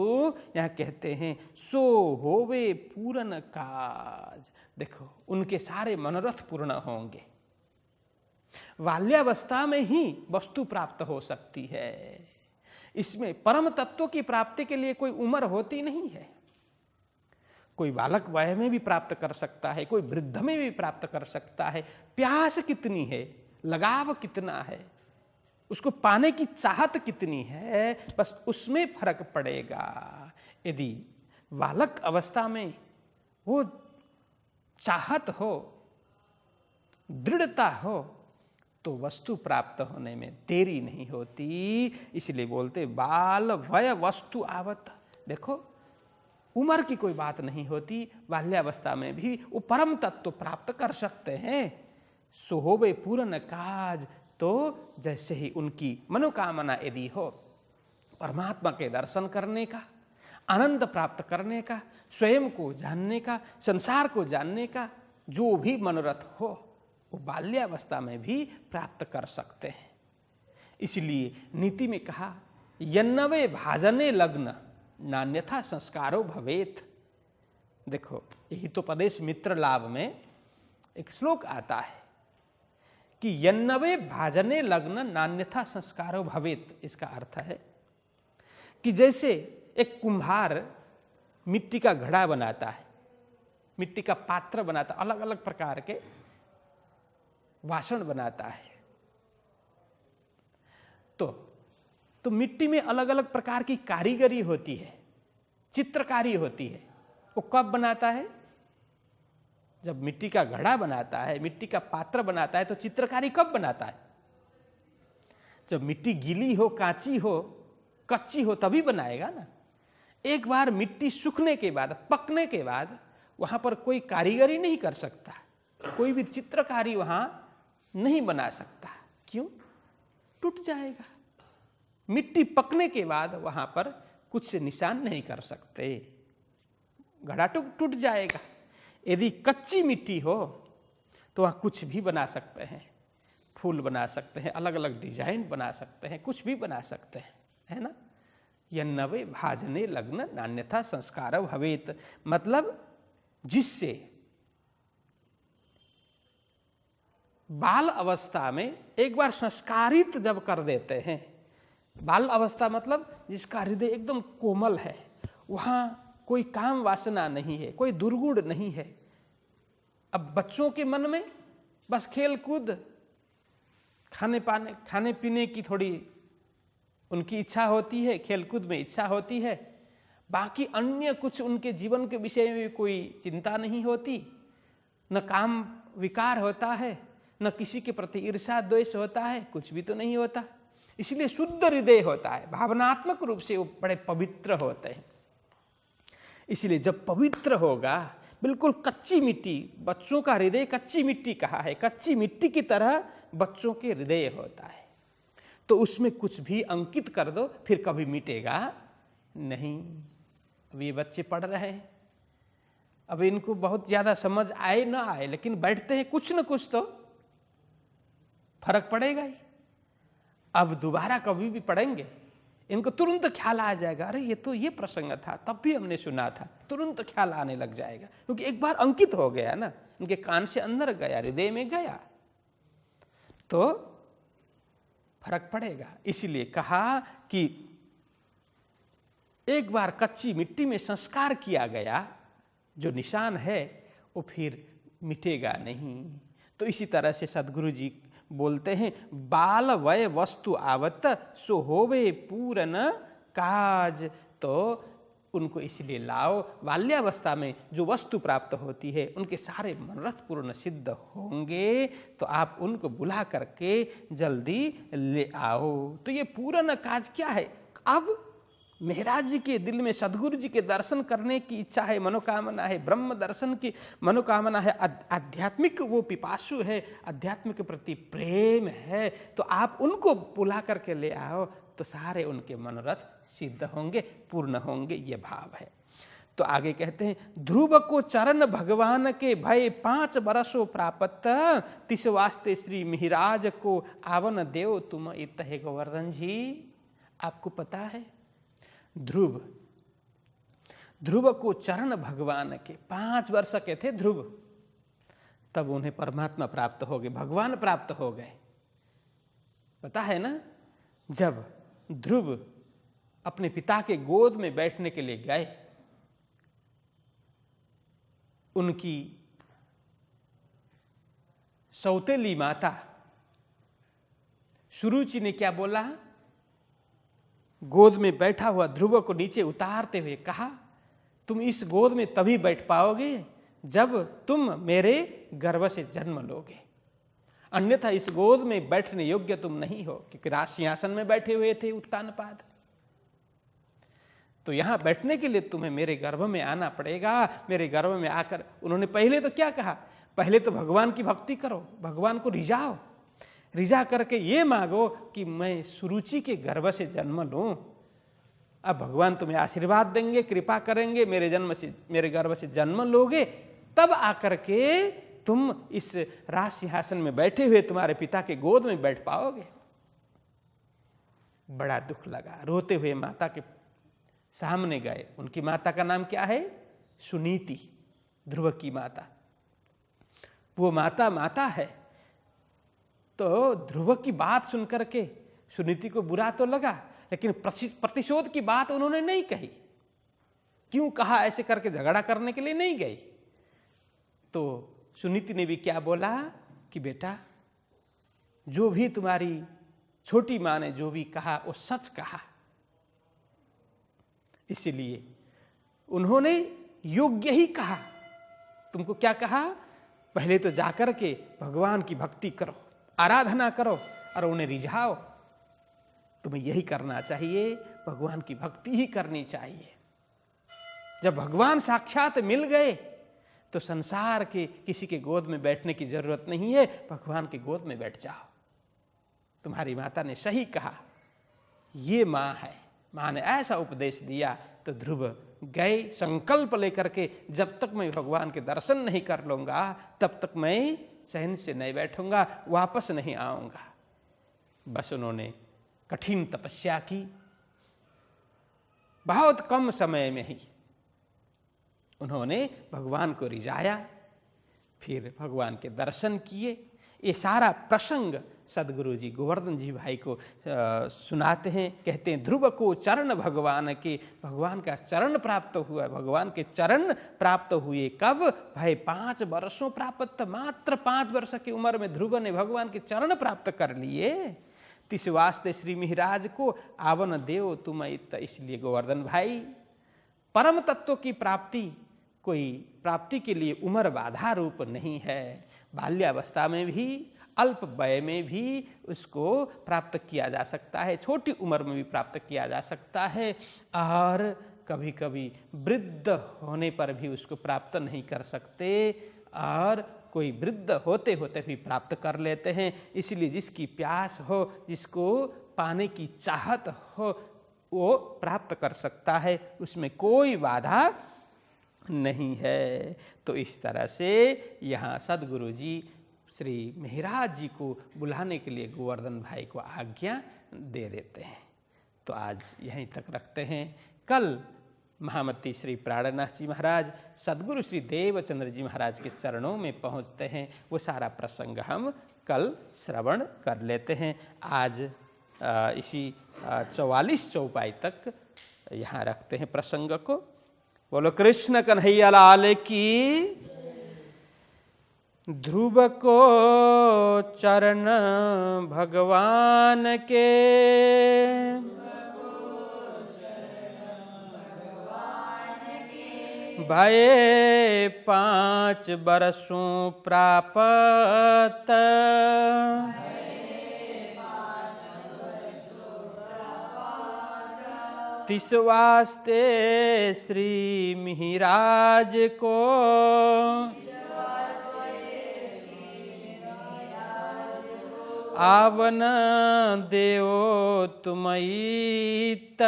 यहाँ कहते हैं सो होवे पूर्ण काज। देखो उनके सारे मनोरथ पूर्ण होंगे। बाल्यावस्था में ही वस्तु प्राप्त हो सकती है। इसमें परम तत्व की प्राप्ति के लिए कोई उम्र होती नहीं है। कोई बालक वय में भी प्राप्त कर सकता है, कोई वृद्ध में भी प्राप्त कर सकता है। प्यास कितनी है, लगाव कितना है, उसको पाने की चाहत कितनी है, बस उसमें फर्क पड़ेगा। यदि बालक अवस्था में वो चाहत हो, दृढ़ता हो, तो वस्तु प्राप्त होने में देरी नहीं होती। इसलिए बोलते बाल वय वस्तु आवत। देखो उम्र की कोई बात नहीं होती, बाल्यावस्था में भी वो परम तत्व प्राप्त कर सकते हैं। सो होवे पूर्ण काज, तो जैसे ही उनकी मनोकामना यदि हो परमात्मा के दर्शन करने का, आनंद प्राप्त करने का, स्वयं को जानने का, संसार को जानने का, जो भी मनोरथ हो वो बाल्यावस्था में भी प्राप्त कर सकते हैं। इसलिए नीति में कहा यन्नवे भाजने लग्न नान्यथा संस्कारो भवेत। देखो यही तो पदेश मित्र लाभ में एक श्लोक आता है कि यन्नवे भाजने लग्न नान्यथा संस्कारो भवेत। इसका अर्थ है कि जैसे एक कुम्हार मिट्टी का घड़ा बनाता है, मिट्टी का पात्र बनाता, अलग अलग प्रकार के वासन बनाता है, तो मिट्टी में अलग अलग प्रकार की कारीगरी होती है, चित्रकारी होती है। वो कब बनाता है, जब मिट्टी का घड़ा बनाता है, मिट्टी का पात्र बनाता है, तो चित्रकारी कब बनाता है, जब मिट्टी गीली हो, कांची हो, कच्ची हो, तभी बनाएगा ना। एक बार मिट्टी सूखने के बाद, पकने के बाद वहां पर कोई कारीगरी नहीं कर सकता, कोई भी चित्रकारी वहां नहीं बना सकता। क्यों? टूट जाएगा। मिट्टी पकने के बाद वहां पर कुछ निशान नहीं कर सकते, घड़ा टूट जाएगा। यदि कच्ची मिट्टी हो तो वहां कुछ भी बना सकते हैं, फूल बना सकते हैं, अलग अलग डिजाइन बना सकते हैं, कुछ भी बना सकते हैं, है ना। यन्नवे भाजने लग्न नान्यथा संस्कार भवेत, मतलब जिससे बाल अवस्था में एक बार संस्कारित जब कर देते हैं, बाल अवस्था मतलब जिसका हृदय एकदम कोमल है, वहां कोई काम वासना नहीं है, कोई दुर्गुण नहीं है। अब बच्चों के मन में बस खेल कूद, खाने पीने की थोड़ी उनकी इच्छा होती है, खेल कूद में इच्छा होती है, बाकी अन्य कुछ उनके जीवन के विषय में कोई चिंता नहीं होती, न काम विकार होता है, न किसी के प्रति ईर्ष्या द्वेष होता है, कुछ भी तो नहीं होता। इसलिए शुद्ध हृदय होता है, भावनात्मक रूप से वो बड़े पवित्र होते हैं। इसलिए जब पवित्र होगा, बिल्कुल कच्ची मिट्टी, बच्चों का हृदय कच्ची मिट्टी कहा है, कच्ची मिट्टी की तरह बच्चों के हृदय होता है, तो उसमें कुछ भी अंकित कर दो फिर कभी मिटेगा नहीं। अब ये बच्चे पढ़ रहे हैं, अब इनको बहुत ज्यादा समझ आए ना आए, लेकिन बैठते हैं, कुछ न कुछ तो फर्क पड़ेगा ही। अब दोबारा कभी भी पढ़ेंगे, इनको तुरंत ख्याल आ जाएगा, अरे ये तो ये प्रसंग था, तब भी हमने सुना था, तुरंत ख्याल आने लग जाएगा, क्योंकि एक बार अंकित हो गया ना, उनके कान से अंदर गया, हृदय में गया, तो फर्क पड़ेगा। इसलिए कहा कि एक बार कच्ची मिट्टी में संस्कार किया गया, जो निशान है वो फिर मिटेगा नहीं। तो इसी तरह से सद्गुरु जी बोलते हैं बाल वय वस्तु आवत सो होवे पूर्ण काज। तो उनको इसलिए लाओ, बाल्यावस्था में जो वस्तु प्राप्त होती है उनके सारे मनोरथ पूर्ण सिद्ध होंगे, तो आप उनको बुला करके जल्दी ले आओ। तो ये पूर्ण काज क्या है? अब महाराज जी के दिल में सद्गुरु जी के दर्शन करने की इच्छा है, मनोकामना है, ब्रह्म दर्शन की मनोकामना है, आध्यात्मिक वो पिपासु है, आध्यात्मिक के प्रति प्रेम है, तो आप उनको बुला करके ले आओ तो सारे उनके मनोरथ सिद्ध होंगे, पूर्ण होंगे, ये भाव है। तो आगे कहते हैं, ध्रुव को चरण भगवान के भय 5 बरसों प्राप्त, तिस वास्ते श्री मिहिराज को आवन देव तुम इत है। गोवर्धन जी, आपको पता है ध्रुव को चरण भगवान के 5 वर्ष के थे ध्रुव, तब उन्हें परमात्मा प्राप्त हो गए, भगवान प्राप्त हो गए। पता है ना, जब ध्रुव अपने पिता के गोद में बैठने के लिए गए, उनकी सौतेली माता सुरुचि ने क्या बोला, गोद में बैठा हुआ ध्रुव को नीचे उतारते हुए कहा, तुम इस गोद में तभी बैठ पाओगे जब तुम मेरे गर्भ से जन्म लोगे, अन्यथा इस गोद में बैठने योग्य तुम नहीं हो। क्योंकि राज सिंहासन में बैठे हुए थे उत्तानपाद, तो यहां बैठने के लिए तुम्हें मेरे गर्भ में आना पड़ेगा। मेरे गर्भ में आकर उन्होंने पहले तो क्या कहा, पहले तो भगवान की भक्ति करो, भगवान को रिझाओ, रिझा करके ये मांगो कि मैं सुरुचि के गर्भ से जन्म लूं। अब भगवान तुम्हें आशीर्वाद देंगे, कृपा करेंगे, मेरे गर्भ से जन्म लोगे, तब आकर के तुम इस राज सिंहासन में बैठे हुए तुम्हारे पिता के गोद में बैठ पाओगे। बड़ा दुख लगा, रोते हुए माता के सामने गए। उनकी माता का नाम क्या है, सुनीति, ध्रुव की माता। वो माता है। तो ध्रुव की बात सुनकर के सुनीति को बुरा तो लगा, लेकिन प्रतिशोध की बात उन्होंने नहीं कही। क्यों कहा, ऐसे करके झगड़ा करने के लिए नहीं गई। तो सुनीति ने भी क्या बोला कि बेटा, जो भी तुम्हारी छोटी मां ने जो भी कहा वो सच कहा, इसलिए उन्होंने योग्य ही कहा। तुमको क्या कहा, पहले तो जाकर के भगवान की भक्ति करो, आराधना करो और उन्हें रिझाओ। तुम्हें यही करना चाहिए, भगवान की भक्ति ही करनी चाहिए। जब भगवान साक्षात मिल गए तो संसार के किसी के गोद में बैठने की जरूरत नहीं है, भगवान के गोद में बैठ जाओ। तुम्हारी माता ने सही कहा, ये मां है। मां ने ऐसा उपदेश दिया तो ध्रुव गए संकल्प लेकर के, जब तक मैं भगवान के दर्शन नहीं कर लूंगा तब तक मैं चैन से नहीं बैठूंगा, वापस नहीं आऊंगा। बस उन्होंने कठिन तपस्या की। बहुत कम समय में ही उन्होंने भगवान को रिझाया, फिर भगवान के दर्शन किए। ये सारा प्रसंग सदगुरु जी गोवर्धन जी भाई को सुनाते हैं। कहते हैं, ध्रुव को चरण भगवान के, भगवान का चरण प्राप्त हुआ। भगवान के चरण प्राप्त हुए कब, भाई 5 वर्षों प्राप्त। मात्र 5 वर्ष की उम्र में ध्रुव ने भगवान के चरण प्राप्त कर लिए। तिस वास्ते श्री मिहिराज को आवन देव तुम इत। इसलिए गोवर्धन भाई, परम तत्व की प्राप्ति कोई प्राप्ति के लिए उम्र बाधा रूप नहीं है। बाल्यावस्था में भी, अल्प वय में भी उसको प्राप्त किया जा सकता है, छोटी उम्र में भी प्राप्त किया जा सकता है, और कभी कभी वृद्ध होने पर भी उसको प्राप्त नहीं कर सकते, और कोई वृद्ध होते होते भी प्राप्त कर लेते हैं। इसलिए जिसकी प्यास हो, जिसको पाने की चाहत हो, वो प्राप्त कर सकता है, उसमें कोई बाधा नहीं है। तो इस तरह से यहाँ सदगुरु जी श्री मिहिराज जी को बुलाने के लिए गोवर्धन भाई को आज्ञा दे देते हैं। तो आज यहीं तक रखते हैं। कल महामती श्री प्राणनाथ जी महाराज सदगुरु श्री देवचंद्र जी महाराज के चरणों में पहुँचते हैं। वो सारा प्रसंग हम कल श्रवण कर लेते हैं। आज इसी 44 चौपाई तक यहाँ रखते हैं प्रसंग को। बोलो कृष्ण कन्हैया लाल की। ध्रुव को चरण भगवान के, भये 5 बरसों प्राप्त। तिस वास्ते श्री मिहिराज को आवन देओ तुमईत।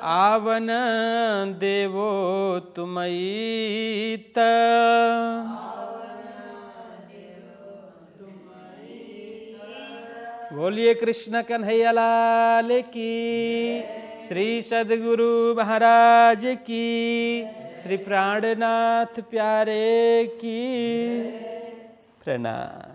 आवन देवो तुमईत। बोलिए कृष्ण कन्हैया लाल की, श्री सद्गुरु महाराज की, श्री प्राणनाथ प्यारे की प्रणाम।